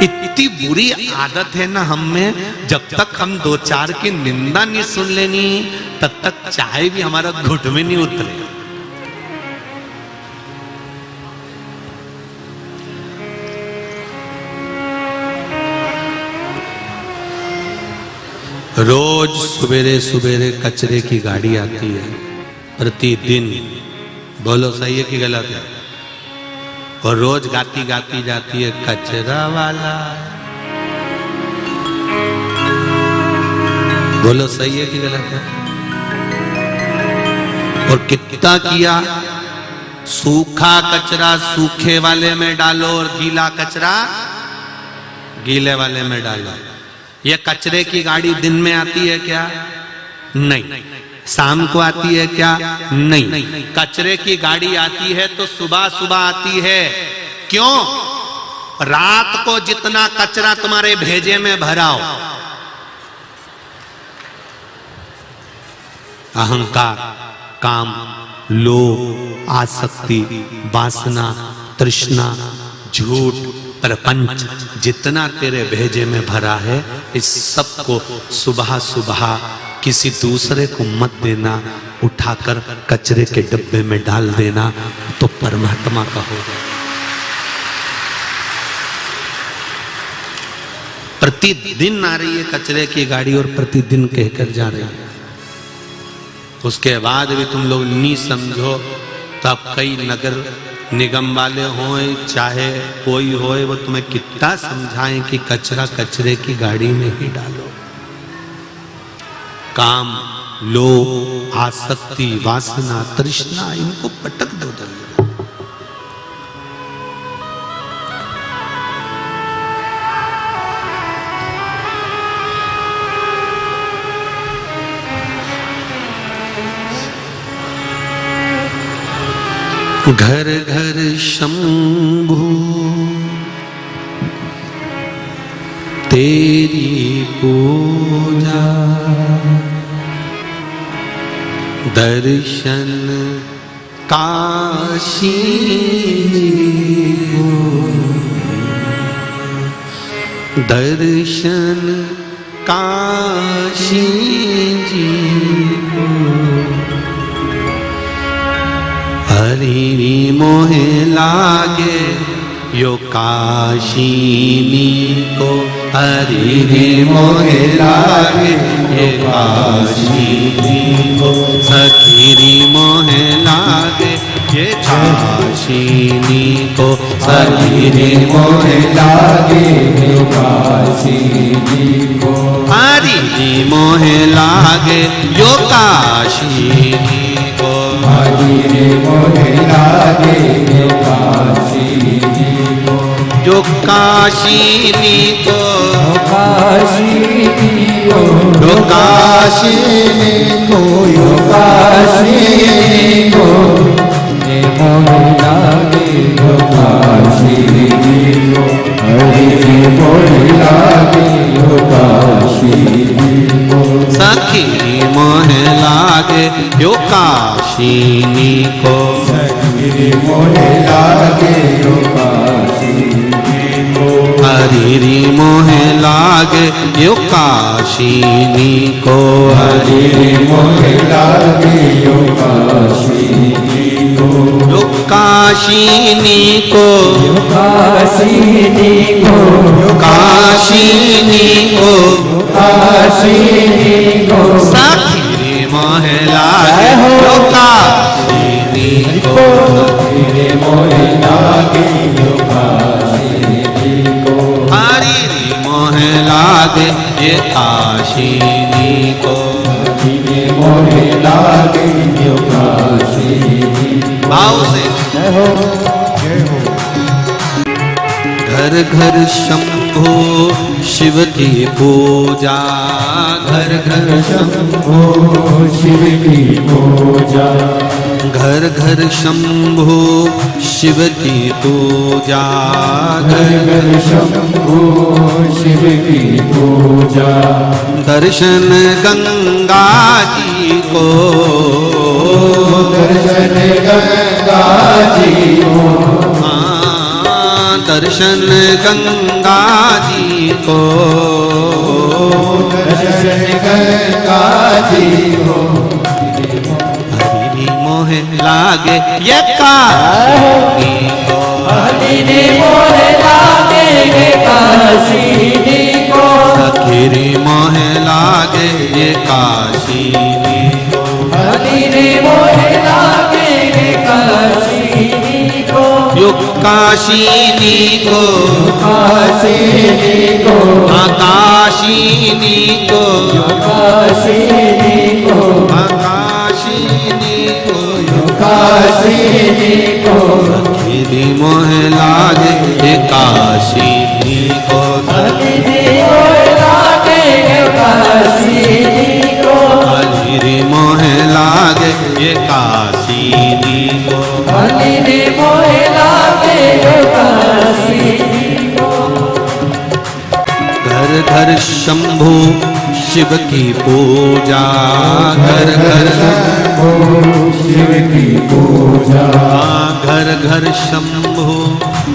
इतनी बुरी आदत है ना हम में, जब तक हम 2-4 की निंदा नहीं सुन लेनी तब तक चाय भी हमारा घुट में नहीं उतरे। रोज सवेरे सवेरे कचरे की गाड़ी आती है प्रतिदिन। बोलो सही है कि गलत है? और रोज गाती गाती जाती है, कचरा वाला। बोलो सही है कि गलत है? और कितना किया, सूखा कचरा सूखे वाले में डालो और गीला कचरा गीले वाले में डालो। ये कचरे की गाड़ी दिन में आती है क्या? नहीं। शाम को आती है क्या? नहीं। कचरे की गाड़ी आती है तो सुबह सुबह आती है। क्यों? रात को जितना कचरा तुम्हारे भेजे में भराओ, अहंकार, काम, लोभ, आसक्ति, वासना, तृष्णा, झूठ, प्रपंच, जितना तेरे भेजे में भरा है, इस सब को सुबह सुबह किसी दूसरे को मत देना, उठाकर कचरे के डब्बे में डाल देना, तो परमात्मा का हो जाए। प्रतिदिन आ रही है कचरे की गाड़ी और प्रतिदिन कहकर जा रही है। उसके बाद भी तुम लोग नहीं समझो, तब कई नगर निगम वाले हों चाहे कोई होए, वो तुम्हें कितना समझाएं कि कचरा कचरे की गाड़ी में ही डालो। काम, लोभ, आसक्ति, वासना, तृष्णा, इनको पटक दो दल। घर घर शंभु तेरी पूजा, दर्शन काशी दर्शन काशी जी को। हरि मोहे लागे यो काशीनी को, हरि मोहे लागे ये काशीनी को, सखीरी मोहे लागे ये काशीनी को, सखीरी मोहे लागे ये काशीनी को, हरि मोहे लागे यो काशीनी को, हरि मोहे लागे यो काशीनी को, जो काशीनी को, काशीनी को, जो काशीनी को, यो काशीनी को, ये मोहे लागे यो काशीनी को, हरि मोहे लागे यो काशीनी को, सखी मोहे लागे यो काशीनी को, सखी मोहे लागे यो काशीनी को, हरि मोहे लागे यो काशीनी को, हरि मोहे लागे यो काशीनी को, यो काशीनी को, यो काशीनी को, यो काशीनी को, काशीनी को, सखी मोहे लागे यो काशीनी को, सखी मोहे लागे यो काशीनी को, हरि मोहे लागे ये काशीनी को, हरि मोहे लागे यो काशीनी। भाव से घर घर शंभो शिव की पूजा, घर घर शंभो शिव की पूजा, घर घर शंभो शिव की पूजा, घर घर शंभो शिव की पूजा, दर्शन गंगा जी को, दर्शन गंगा जी को, दर्शन गंगा जी को, दर्शन गंगा जी को, हरि मोहे लागे ये काशीनी को, हरि मोहे लागे ये काशीनी को, सखी मोहे लागे ये काशीनी को, हरि मोहे लागे ये काशीनी को, यो काशीनी को, काशीनी को, आकाशीनी को, काशीनी को, आकाशीनी को, यो काशीनी को, सखी मोहे लागे ये काशीनी को, सखी मोहे लागे ये काशीनी को, हरि मोहे लागे ये काशीनी को, हरि मोहे लागे ये काशीनी को। घर घर शंभु शिव की पूजा, घर घर शंभु शिव की पूजा, घर घर शंभु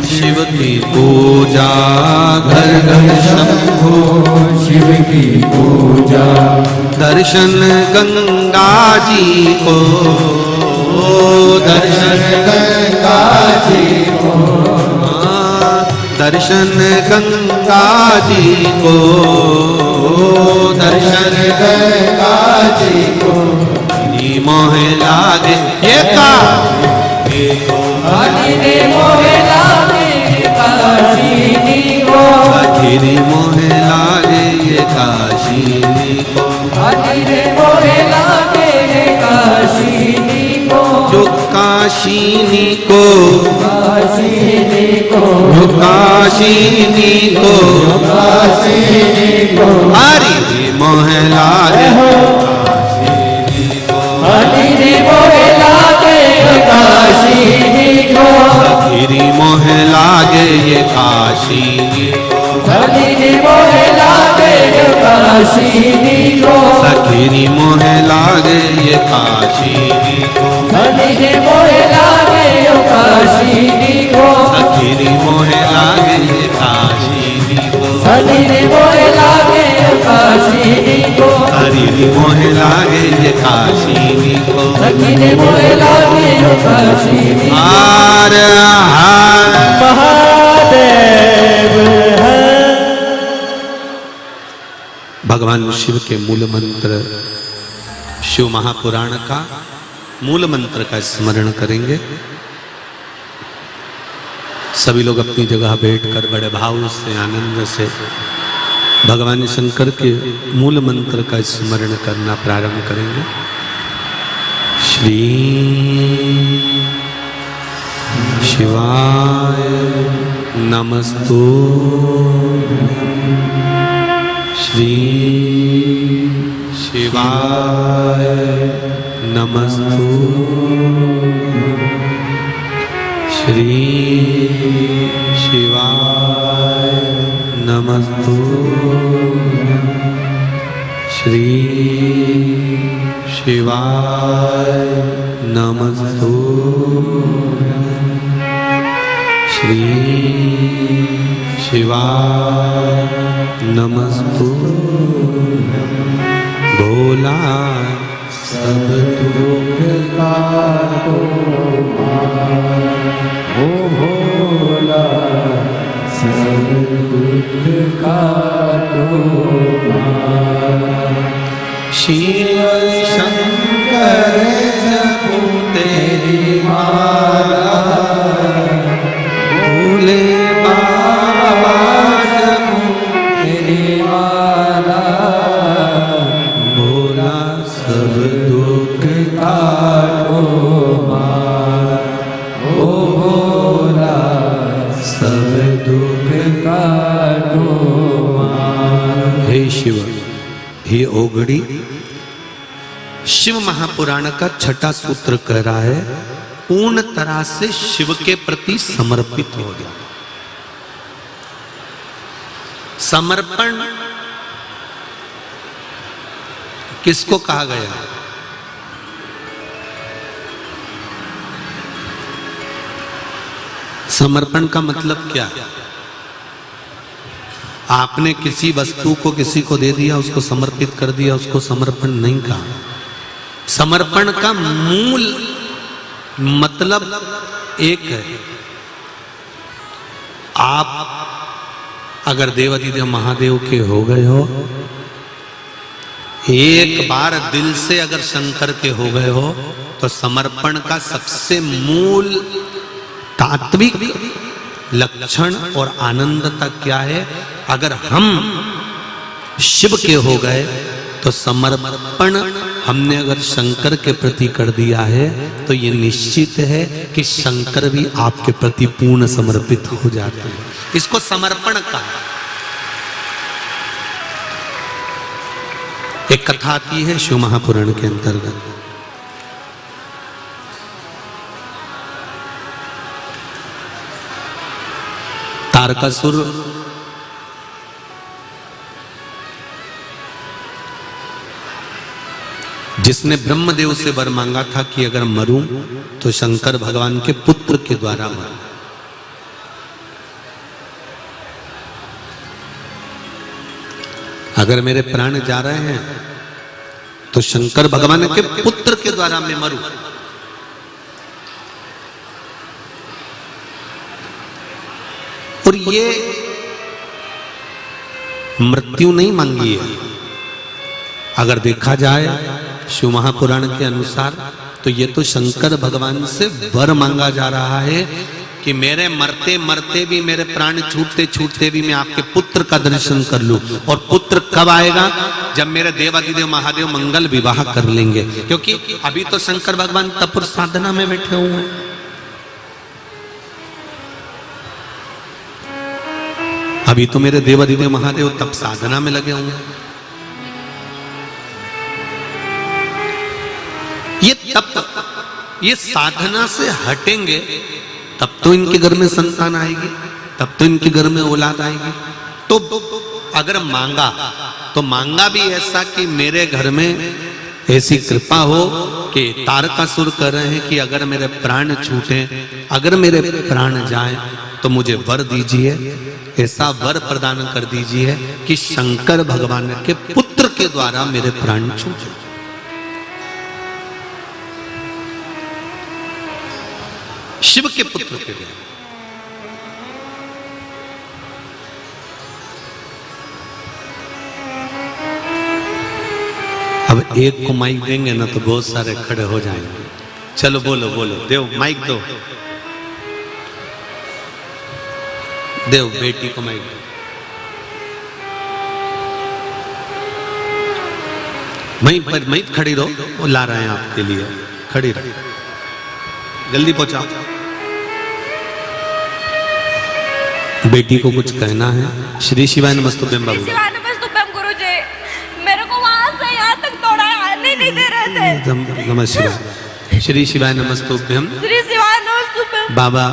शिव की पूजा, घर घर शंभु शिव की पूजा, दर्शन गंगा जी को, दर्शन गंगा जी को, दर्शन गंगा जी को, दर्शन गंगा जी को, हरि मोहे लागे ये काशीनी को, हरि मोहे लागे ये काशीनी को, सखी मोहे लागे ये काशीनी को, हरि मोहे लागे ये काशीनी को, जो काशीनी को, काशीनी को, जो काशीनी को, काशीनी को, हरि मोहे लागे काशीनी को, हरि मोहे लागे काशीनी ये काशीनी को, सखीनी मोहे लागे ये काशीनी को, सखीनी मोहे लागे ये काशीनी को, सखीनी मोहे लागे ये काशीनी को, सखीनी मोहे लागे ये काशीनी को, सखीनी मोहे लागे ये काशीनी को, हरिनी मोहे लागे ये काशीनी को, सखीनी मोहे लागे ये काशीनी को। हर हर महादेव है। भगवान शिव के मूल मंत्र, शिव महापुराण का मूल मंत्र का स्मरण करेंगे। सभी लोग अपनी जगह बैठकर बड़े भाव से, आनंद से भगवान शंकर के मूल मंत्र का स्मरण करना प्रारंभ करेंगे। श्री शिवाय नमस्तु, श्री शिवाय नमस्तु, श्री शिवाय नमस्तु, श्री शिवाय नमस्तु, श्री शिवाय नमस्तु। भोला सब दुख काटो ओ भोला सब दुख काटो शिव शंकर जपो तेरी माला, भोले बाबा जपो तेरी माला, भोला सब दुख काटो ओ भोला सब दुख काटो। हे शिव, हे ओगड़ी, शिव महापुराण का छठा सूत्र कह रहा है पूर्ण तरह से शिव के प्रति समर्पित हो गया। समर्पण किसको कहा गया? समर्पण का मतलब क्या? आपने किसी वस्तु को किसी को दे दिया, उसको समर्पित कर दिया, उसको समर्पण नहीं कहा। समर्पण का मूल मतलब एक है। आप अगर देवाधिदेव महादेव के हो गए हो, एक बार दिल से अगर शंकर के हो गए हो, तो समर्पण का सबसे मूल तात्विक लक्षण और आनंदता क्या है? अगर हम शिव के हो गए तो समर्पण हमने अगर शंकर के प्रति कर दिया है, तो ये निश्चित है कि शंकर भी आपके प्रति पूर्ण समर्पित हो जाते हैं। इसको समर्पण कहा। एक कथा आती है शिव महापुराण के अंतर्गत। तारकासुर जिसने ब्रह्मदेव से वर मांगा था कि अगर मरूं तो शंकर भगवान के पुत्र के द्वारा मरूं। अगर मेरे प्राण जा रहे हैं तो शंकर भगवान के पुत्र के द्वारा मैं मरूं। और ये मृत्यु नहीं मांगी है। अगर देखा जाए शिव महापुराण के अनुसार, तो ये तो शंकर भगवान से वर मांगा जा रहा है कि मेरे मरते मरते भी, मेरे प्राण छूटते छूटते भी मैं आपके पुत्र का दर्शन कर लूं। और पुत्र कब आएगा? जब मेरे देवाधिदेव महादेव मंगल विवाह कर लेंगे। क्योंकि अभी तो शंकर भगवान तप और साधना में बैठे हुए हैं। अभी तो मेरे देवाधिदेव महादेव तप साधना में लगे हुए हैं। ये तप, ये साधना से हटेंगे तब तो इनके घर में संतान आएगी। तब तो इनके घर में औलाद आएगी। तो अगर मांगा तो मांगा भी ऐसा कि मेरे घर में ऐसी कृपा हो कि तारकासुर कह रहे हैं कि अगर मेरे प्राण छूटे, अगर मेरे प्राण जाएं तो मुझे वर दीजिए, ऐसा वर प्रदान कर दीजिए कि शंकर भगवान के पुत्र के द्वारा मेरे प्राण छूटे। शिव के पुत्र के द्वारा। अब एक को माइक देंगे ना तो बहुत सारे खड़े हो जाएंगे। चलो बोलो बोलो, देव माइक दो, देव बेटी को माइक दो। वहीं खड़ी रहो, वो ला रहे हैं आपके लिए, खड़ी रहो, जल्दी पहुंचाओ। बेटी को कुछ कहना है। श्री शिवाय नमस्तुभ्यम बाबू। नमः शिवाय। श्री शिवाय नमस्तुभ्यम। श्री शिवाय नमस्तुभ्यम। बाबा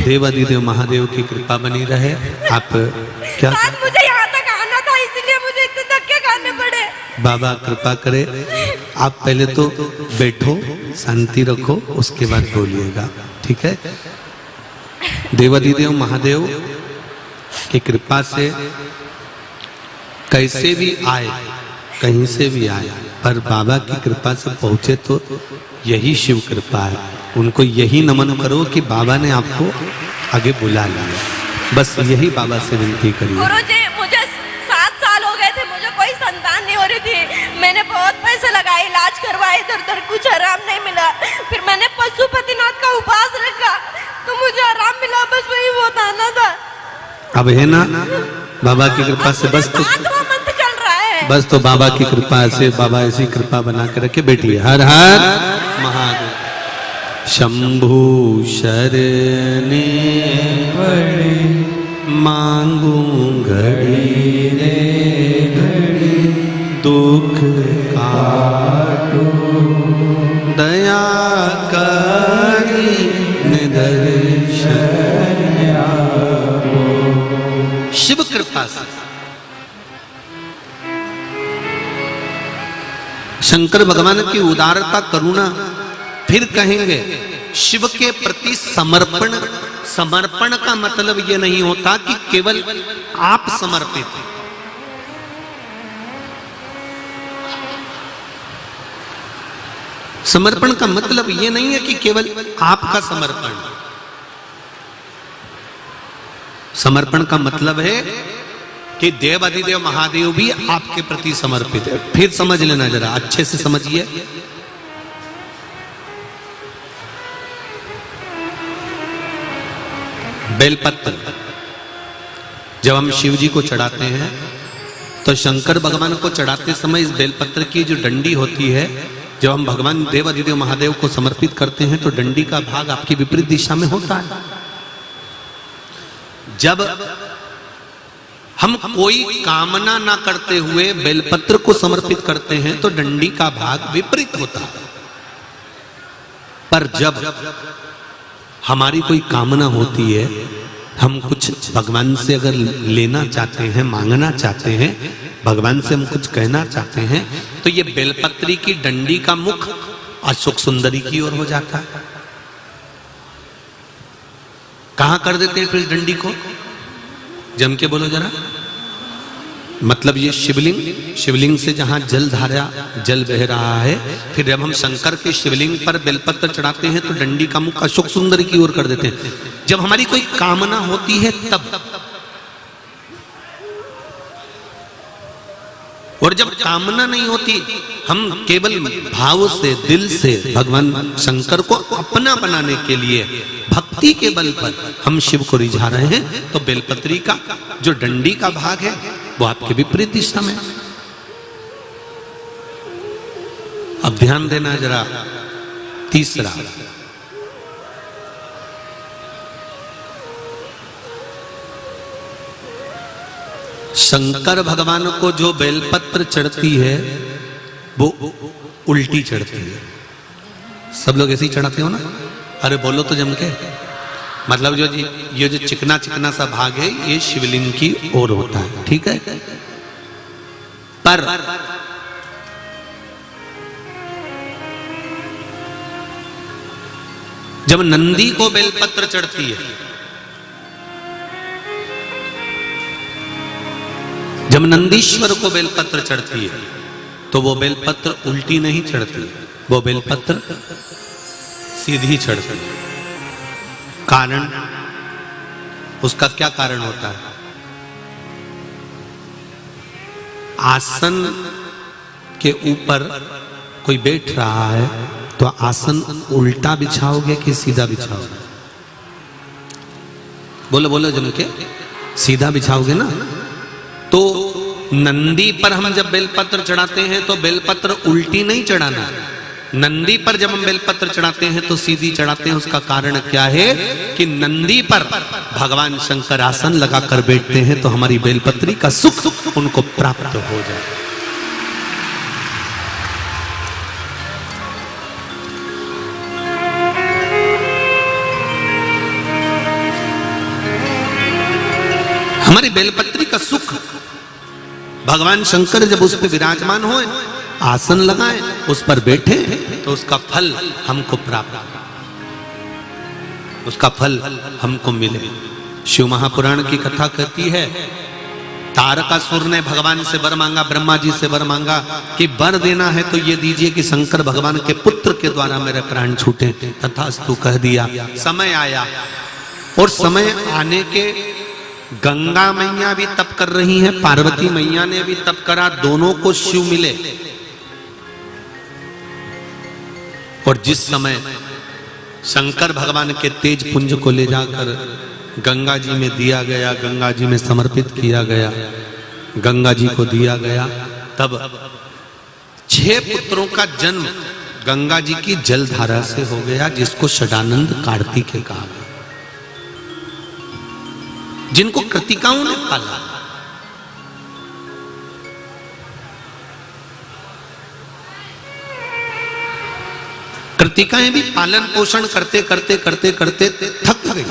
देवादिदेव महादेव की कृपा बनी रहे। आप क्या मुझे यहाँ तक आना था, इसलिए मुझे इतने धक्के खाने पड़े। बाबा कृपा करे। आप पहले तो बैठो, शांति रखो, उसके बाद बोलिएगा, ठीक है। देवादिदेव महादेव की कृपा से कैसे भी आए, कहीं से भी आए, पर बाबा की कृपा से पहुंचे तो यही शिव कृपा है। उनको यही नमन करो कि बाबा ने आपको आगे बुला लिया, बस यही बाबा से विनती करिए। गुरुजी, मुझे 7 साल हो गए थे, मुझे कोई संतान नहीं हो रही थी। मैंने बहुत पैसे लगाए, इलाज करवाए, इधर उधर, कुछ आराम नहीं मिला। फिर मैंने पशुपतिनाथ का उपास रखा तो मुझे आराम मिला, बस वही वो आना था। अब है ना बाबा की कृपा से, बस तो बस तो बाबा की कृपा से, बाबा ऐसी कृपा बना के रखे। बेटी हर हर महादेव। शंभु शरणे मांगू घड़ी रे घड़ी, दुख काटो दया करी निदर्शन। शिव कृपा से शंकर भगवान की उदारता, करुणा। फिर कहेंगे शिव के प्रति समर्पण। समर्पण का मतलब यह नहीं होता कि केवल आप समर्पित हैं। समर्पण का मतलब यह नहीं है कि केवल आपका समर्पण। समर्पण का मतलब है कि देव अधिदेव महादेव भी आपके प्रति समर्पित है। फिर समझ लेना, जरा अच्छे से समझिए। बेलपत्र जब हम शिव जी को चढ़ाते हैं तो शंकर भगवान को चढ़ाते समय इस बेलपत्र की जो डंडी होती है, जब हम भगवान देव अधिदेव महादेव को समर्पित करते हैं तो डंडी का भाग आपकी विपरीत दिशा में होता है। जब हम कोई कामना ना करते हुए बेलपत्र को समर्पित करते हैं तो डंडी का भाग विपरीत होता है। पर जब हमारी कोई कामना होती है, हम कुछ भगवान से अगर लेना चाहते हैं, मांगना चाहते हैं, भगवान से हम कुछ कहना चाहते हैं, तो ये बेलपत्री की डंडी का मुख अशोक सुंदरी की ओर हो जाता है। कहां कर देते हैं फिर इस डंडी को? जम के बोलो जरा। मतलब ये शिवलिंग से जहां जल धारा, जल बह रहा है, फिर जब हम शंकर के शिवलिंग पर बेलपत्र चढ़ाते हैं तो डंडी का मुख अशोक सुंदरी की ओर कर देते हैं। जब हमारी कोई कामना होती है तब, और जब कामना नहीं होती, हम केवल भाव से, दिल से भगवान शंकर को अपना बनाने के लिए भक्ति के बल पर हम शिव को रिझा रहे हैं, तो बेलपत्री का जो डंडी का भाग है वो आपके विपरीत दिशा में। अब ध्यान देना जरा। तीसरा, शंकर भगवान को जो बेलपत्र चढ़ती है वो उल्टी चढ़ती है। सब लोग ऐसे ही चढ़ाते हो ना? अरे बोलो तो जम के। मतलब ये जो चिकना चिकना सा भाग है ये शिवलिंग की ओर होता है, ठीक है। पर जब नंदी को बेलपत्र चढ़ती है, जब नंदीश्वर को बेलपत्र चढ़ती है, तो वो बेलपत्र उल्टी नहीं चढ़ती, वो बेलपत्र सीधी चढ़ती है। कारण, उसका क्या कारण होता है? आसन के ऊपर कोई बैठ रहा है तो आसन उल्टा बिछाओगे कि सीधा बिछाओगे? बोलो बोलो जम के, सीधा बिछाओगे ना। तो नंदी पर हम जब बेलपत्र चढ़ाते हैं तो बेलपत्र उल्टी नहीं चढ़ाना, नंदी पर जब हम बेलपत्र चढ़ाते हैं तो सीधी चढ़ाते हैं। उसका कारण क्या है कि नंदी पर भगवान शंकर आसन लगाकर बैठते हैं तो हमारी बेलपत्री का सुख उनको प्राप्त हो जाए। हमारी बेलपत्री का सुख भगवान शंकर जब उस पर विराजमान होए, आसन लगाएं, उस पर बैठे, तो उसका फल हमको प्राप्त, उसका फल हमको मिले। शिव महापुराण की कथा कहती है, तारकासुर ने भगवान से वर मांगा, ब्रह्मा जी से वर मांगा कि वर देना है तो ये दीजिए कि शंकर भगवान के पुत्र के द्वारा मेरे प्राण छूटे। तथास्तु कह दिया। समय आया और समय आने के गंगा मैया भी तप कर रही हैं, पार्वती मैया ने भी तप करा, दोनों को शिव मिले। और जिस समय शंकर भगवान के तेज पुंज को ले जाकर गंगा जी में दिया गया, गंगा जी में समर्पित किया गया, गंगा जी को दिया गया, तब 6 पुत्रों का जन्म गंगा जी की जलधारा से हो गया, जिसको षडानंद कार्तिकेय कहा, जिनको कृतिकाओं ने पाला। कृतिकाएं भी पालन पोषण करते करते करते करते थक गई,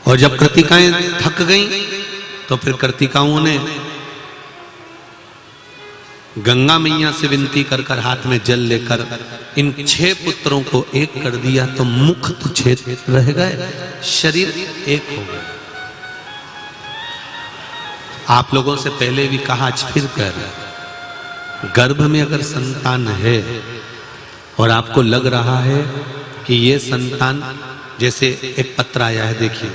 और जब कृतिकाएं थक गईं तो फिर कृतिकाओं ने गंगा मैया से विनती कर कर हाथ में जल लेकर इन 6 पुत्रों को एक कर दिया, तो मुख तो 6 रह गए, शरीर एक हो गया। आप लोगों से पहले भी कहा, आज फिर कह रहे, गर्भ में अगर संतान है और आपको लग रहा है कि ये संतान, जैसे एक पत्र आया है, देखिए,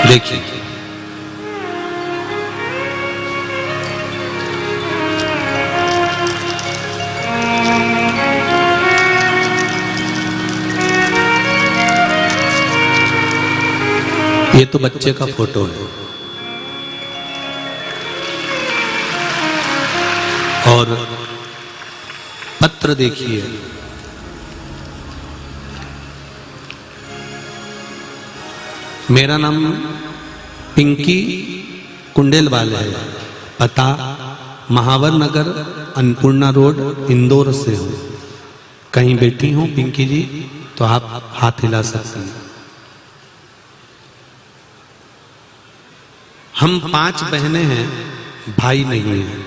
देखिए, ये तो बच्चे का फोटो है, और पत्र देखिए, मेरा नाम पिंकी कुंडेलवाल है, पता महावर नगर, अन्नपूर्णा रोड, इंदौर से हूँ। कहीं बैठी हूँ पिंकी जी तो आप हाथ हिला सकते हैं। हम 5 बहनें हैं, भाई नहीं है।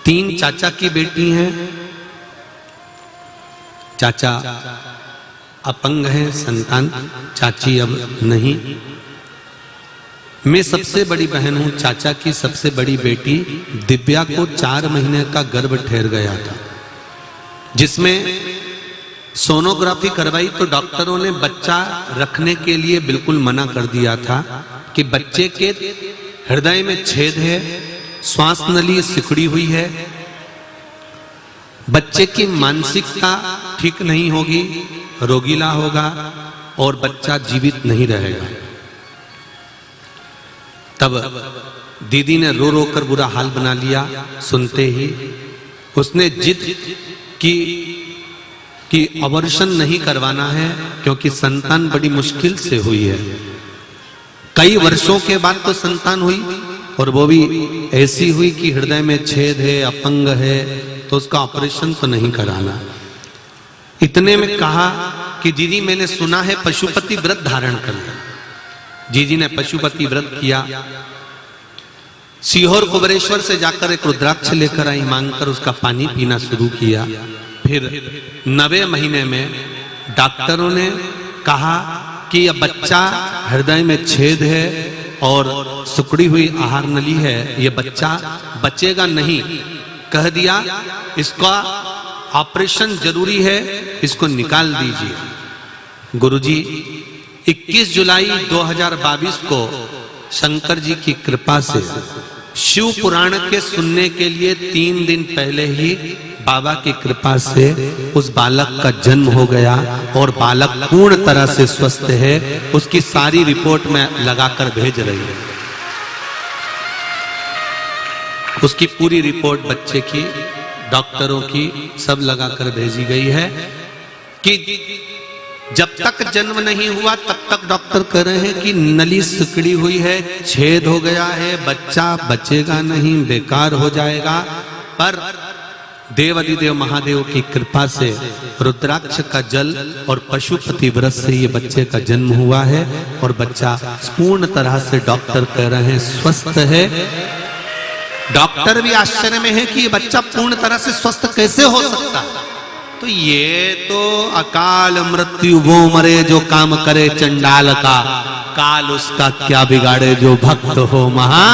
3 चाचा की बेटी हैं, चाचा अपंग है, संतान, चाची अब नहीं। मैं सबसे बड़ी बहन हूं। चाचा की सबसे बड़ी बेटी दिव्या को 4 महीने का गर्भ ठहर गया था, जिसमें सोनोग्राफी करवाई तो डॉक्टरों ने बच्चा रखने के लिए बिल्कुल मना कर दिया था कि बच्चे के हृदय में छेद है, श्वास नली सिकुड़ी हुई है, बच्चे की मानसिकता ठीक नहीं होगी, रोगीला होगा और बच्चा जीवित नहीं रहेगा। तब दीदी ने रो रो कर बुरा हाल बना लिया। सुनते ही उसने जिद की कि अबॉर्शन नहीं करवाना है, क्योंकि संतान बड़ी मुश्किल से हुई है। कई वर्षों के बाद तो संतान हुई, और वो भी ऐसी हुई कि हृदय में छेद है, अपंग है, तो उसका ऑपरेशन तो नहीं कराना। इतने में कहा कि दीदी मैंने सुना है पशुपति व्रत धारण करना। जीजी ने पशुपति व्रत किया। सीहोर कुबरेश्वर से जाकर एक रुद्राक्ष लेकर आई, मांगकर उसका पानी पीना शुरू किया। फिर 9वें महीने में डॉक्टरों ने कहा कि यह बच्चा हृदय में छेद है और सिकुड़ी हुई आहार नली है, यह बच्चा बचेगा नहीं। कह दिया इसका ऑपरेशन जरूरी है, इसको निकाल दीजिए। गुरुजी 21 जुलाई 2022 को शंकर जी की कृपा से शिव पुराण के सुनने के लिए 3 दिन पहले ही बाबा की कृपा से उस बालक का जन्म हो गया, और बालक पूर्ण तरह से स्वस्थ है। उसकी सारी रिपोर्ट मैं लगाकर भेज रही हूं। उसकी पूरी रिपोर्ट बच्चे की, डॉक्टरों की सब लगाकर भेजी गई है कि जब तक जन्म नहीं हुआ तब तक डॉक्टर कह रहे हैं कि नली सिकुड़ी हुई है, छेद हो गया है, बच्चा बचेगा नहीं, बेकार हो जाएगा। पर देवाधिदेव महादेव की कृपा से रुद्राक्ष का जल और पशुपति व्रत से ये बच्चे का जन्म हुआ है, और बच्चा पूर्ण तरह से डॉक्टर कह रहे हैं स्वस्थ है। डॉक्टर भी आश्चर्य में है कि ये बच्चा पूर्ण तरह से स्वस्थ कैसे हो सकता है। तो ये तो अकाल मृत्यु वो मरे जो काम करे चंडाल का, काल उसका क्या बिगाड़े जो भक्त हो महा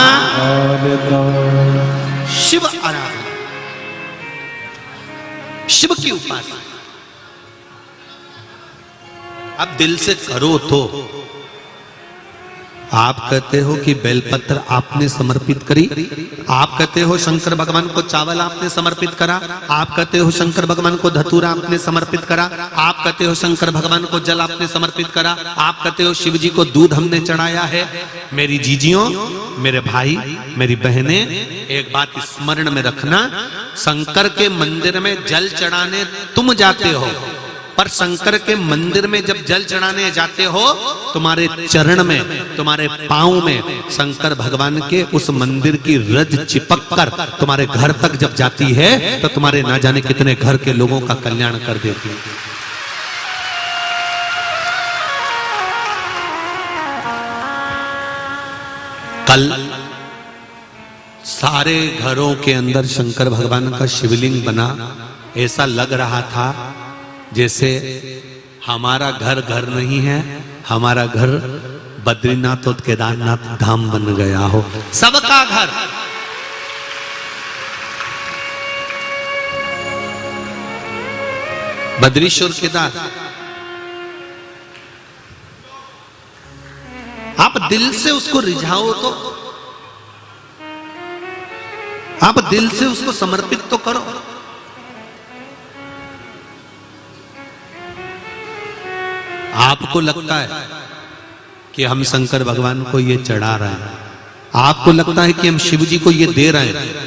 शिव आराधना, शिव की उपासना। अब दिल से करो तो आप कहते हो कि बेलपत्र आपने समर्पित करी, आप कहते हो शंकर भगवान को चावल आपने समर्पित करा, आप कहते हो शंकर भगवान को धतूरा आपने समर्पित करा, आप कहते हो शंकर भगवान को जल आपने समर्पित करा, आप कहते हो शिव जी को दूध हमने चढ़ाया है। मेरी जीजियों, मेरे भाई, मेरी बहनें, एक बात स्मरण में रखना, शंकर के मंदिर में जल चढ़ाने तुम जाते हो, पर शंकर के मंदिर में जब जल चढ़ाने जाते हो, तुम्हारे चरण में, तुम्हारे पांव में शंकर भगवान के उस मंदिर की रज चिपक कर तुम्हारे घर तक जब जाती है, तो तुम्हारे ना जाने कितने घर के लोगों का कल्याण कर देती है। कल सारे घरों के अंदर शंकर भगवान का शिवलिंग बना। ऐसा लग रहा था जैसे हमारा घर घर नहीं है, हमारा घर बद्रीनाथ और केदारनाथ धाम बन गया हो। सबका घर बद्रीश्वर केदार। आप दिल से उसको रिझाओ तो, आप दिल से उसको समर्पित तो करो। आपको लगता है कि हम शंकर भगवान को ये चढ़ा रहे हैं, आपको लगता है कि हम शिव जी को ये दे रहे हैं,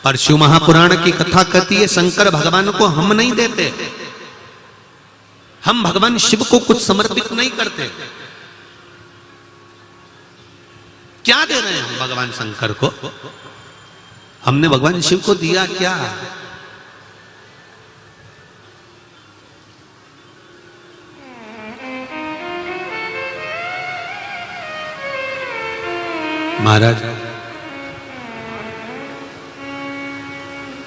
पर शिव महापुराण की कथा कहती है शंकर भगवान को हम नहीं देते, हम भगवान शिव को कुछ समर्पित नहीं करते। क्या दे रहे हैं हम भगवान शंकर को? हमने भगवान शिव को दिया क्या? महाराज,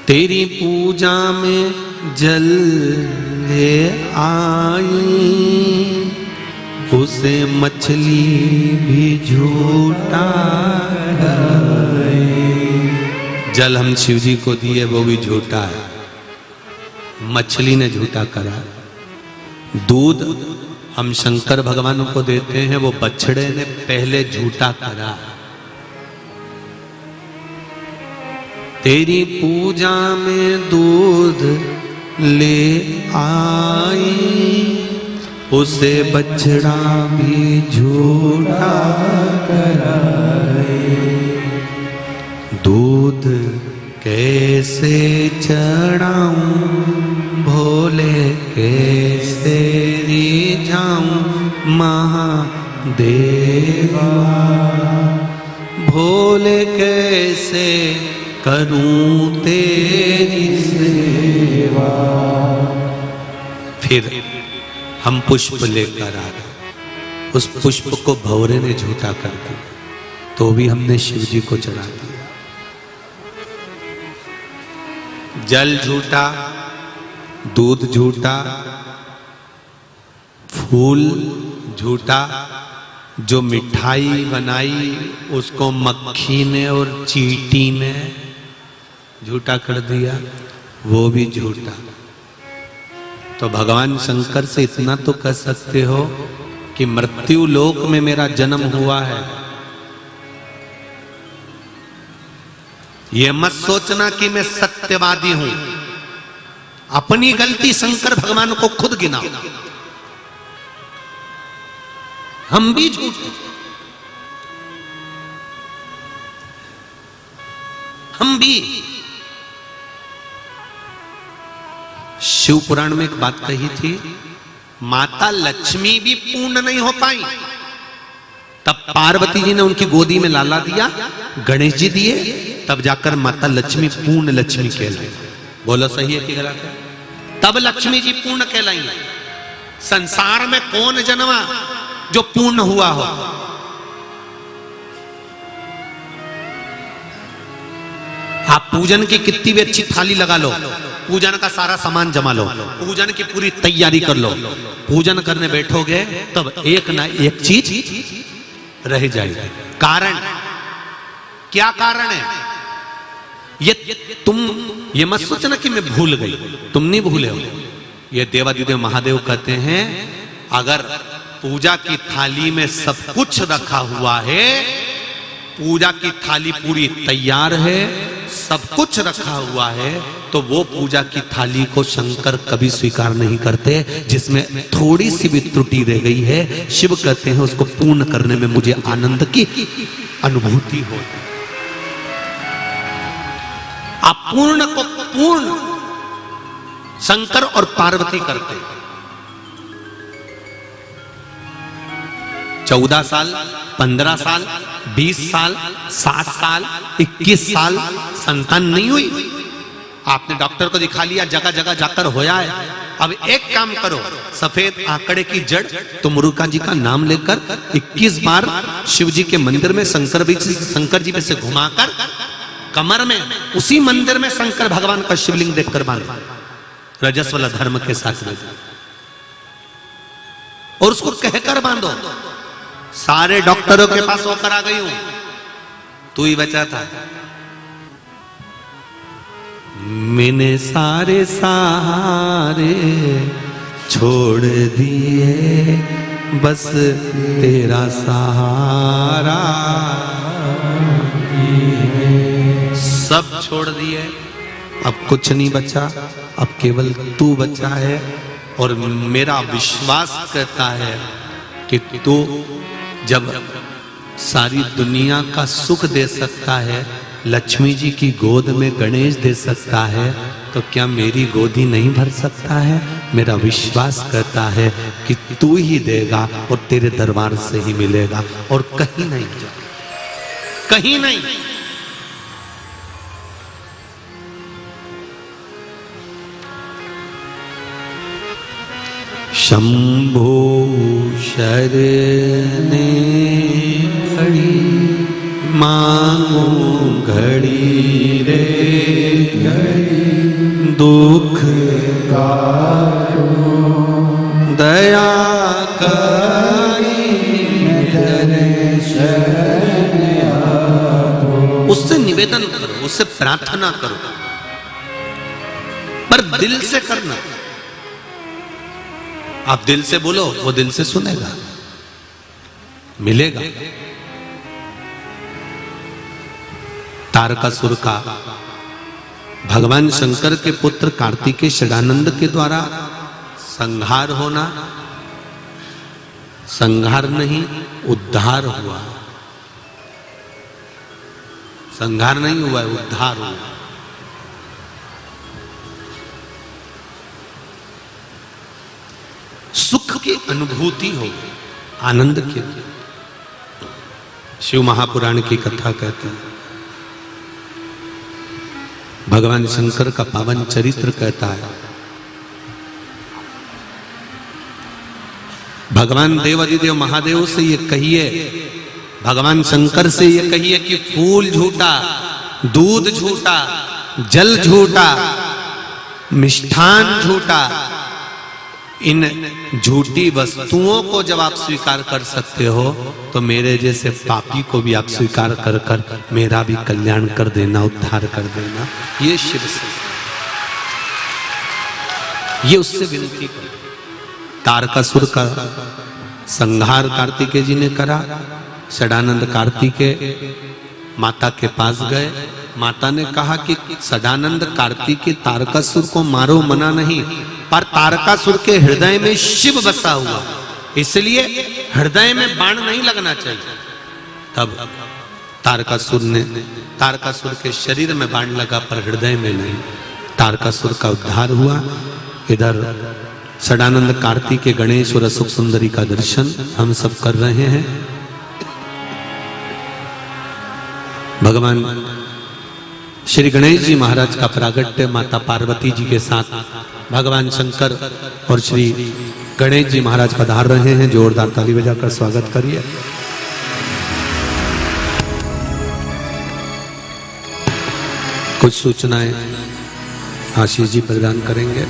तेरी पूजा में जल ले आई, उसे मछली भी झूठा है। जल हम शिव जी को दिए वो भी झूठा है, मछली ने झूठा करा। दूध हम शंकर भगवान को देते हैं, वो बछड़े ने पहले झूठा करा। तेरी पूजा में दूध ले आई, उसे बछड़ा भी झूठा कराए। कैसे चढ़ाऊं, भोले कैसे रिझाऊं महादेवा, भोले कैसे करूं तेरी सेवा। फिर हम पुष्प लेकर आ गए, उस पुष्प को भंवरे ने झूठा कर दिया, तो भी हमने शिव जी को चढ़ा दिया। जल झूठा, दूध झूठा, फूल झूठा, जो मिठाई बनाई उसको मक्खी ने और चींटी ने झूठा कर दिया, वो भी झूठा। तो भगवान शंकर से इतना तो कह सकते हो कि मृत्यु लोक में मेरा जन्म हुआ है। यह मत सोचना कि मैं सत्यवादी हूं। अपनी गलती शंकर भगवान को खुद गिनाओ। हम भी झूठे, हम भी। शिव पुराण में एक बात कही थी, माता लक्ष्मी भी पूर्ण नहीं हो पाई, तब पार्वती जी ने उनकी गोदी में लाला दिया, गणेश जी दिए, तब जाकर माता लक्ष्मी पूर्ण लक्ष्मी कहलाई। बोलो सही है कि गलत है? तब लक्ष्मी जी पूर्ण कहलाई। संसार में कौन जन्मा जो पूर्ण हुआ हो? आप पूजन की कितनी भी अच्छी थाली लगा लो, पूजन का सारा सामान जमा लो, पूजन की पूरी तैयारी कर लो, पूजन करने बैठोगे तब एक ना एक चीज रह जाएगी। कारण क्या कारण है? तुम ये मत सोचना कि मैं भूल गई, तुम नहीं भूले हो। ये देवादिदेव महादेव कहते हैं, अगर पूजा की थाली में सब कुछ रखा हुआ है, पूजा की थाली पूरी तैयार है, सब कुछ रखा हुआ है, तो वो पूजा की थाली को शंकर कभी स्वीकार नहीं करते जिसमें थोड़ी सी भी त्रुटि रह गई है। शिव कहते हैं उसको पूर्ण करने में मुझे आनंद की अनुभूति हो। अपूर्ण को पूर्ण शंकर और पार्वती करते। 14 साल, 15 साल, 20 साल, 7 साल, 21 साल संतान नहीं हुई। आपने डॉक्टर को दिखा लिया, जगह जगह जाकर होया है। अब एक काम करो, सफेद आंकड़े की जड़ तुमरुका जी का नाम लेकर 21 बार शिव जी के मंदिर में शंकर जी में से घुमाकर कमर में उसी मंदिर में शंकर भगवान का शिवलिंग देखकर बांधो, रजस्वला धर्म के साथ में, और उसको कहकर बांधो, सारे डॉक्टरों के पास होकर आ गई हूं, तू ही बचा था। मैंने सारे सहारे छोड़ दिए, बस तेरा सहारा सब छोड़ दिए, अब कुछ नहीं बचा, अब केवल तू बचा है। और मेरा विश्वास कहता है कि तू जब सारी दुनिया का सुख दे सकता है, लक्ष्मी जी की गोद में गणेश दे सकता है, तो क्या मेरी गोदी नहीं भर सकता है? मेरा विश्वास कहता है कि तू ही देगा और तेरे दरबार से ही मिलेगा और कहीं नहीं, कहीं नहीं। शंभो शरणे खड़ी, मांगो घड़ी रे घड़ी, दुख काटो दया करी, उससे निवेदन करो, उससे प्रार्थना करो, पर दिल से करना। आप दिल से बोलो, वो दिल से सुनेगा, मिलेगा। तारकासुर का भगवान शंकर के पुत्र कार्तिकेय षडानंद के द्वारा संहार होना, संहार नहीं उद्धार हुआ, संहार नहीं हुआ है, उद्धार हुआ। की अनुभूति हो, आनंद की। शिव महापुराण की कथा कहते हैं, भगवान शंकर का पावन चरित्र कहता है, भगवान देवादिदेव महादेव से ये कहिए, भगवान शंकर से ये कहिए कि फूल झूठा, दूध झूठा, जल झूठा, मिष्ठान झूठा, इन झूठी वस्तुओं को जब आप स्वीकार कर सकते हो तो मेरे जैसे पापी को भी आप स्वीकार कर कर मेरा भी कल्याण कर देना, उद्धार कर देना। ये शिव से, ये उससे विनती कर। तारकासुर का संहार कार्तिकेय जी ने करा। सदानंद कार्तिकेय माता के पास गए। माता ने कहा कि सदानंद कार्तिकेय तारकासुर को मारो, मना नहीं, पर तारकासुर के हृदय में शिव बसा हुआ, इसलिए हृदय में बाण नहीं लगना चाहिए। तब तारकासुर के शरीर में बाण लगा पर हृदय में नहीं। तारकासुर का उद्धार हुआ। इधर सदानंद कार्तिकेय गणेश और सुख सुंदरी का दर्शन हम सब कर रहे हैं। भगवान श्री गणेश जी महाराज का प्रागट्य माता पार्वती जी के साथ भगवान शंकर और श्री गणेश जी महाराज पधार रहे हैं। जोरदार ताली बजाकर स्वागत करिए। कुछ सूचनाएं आशीष जी प्रदान करेंगे।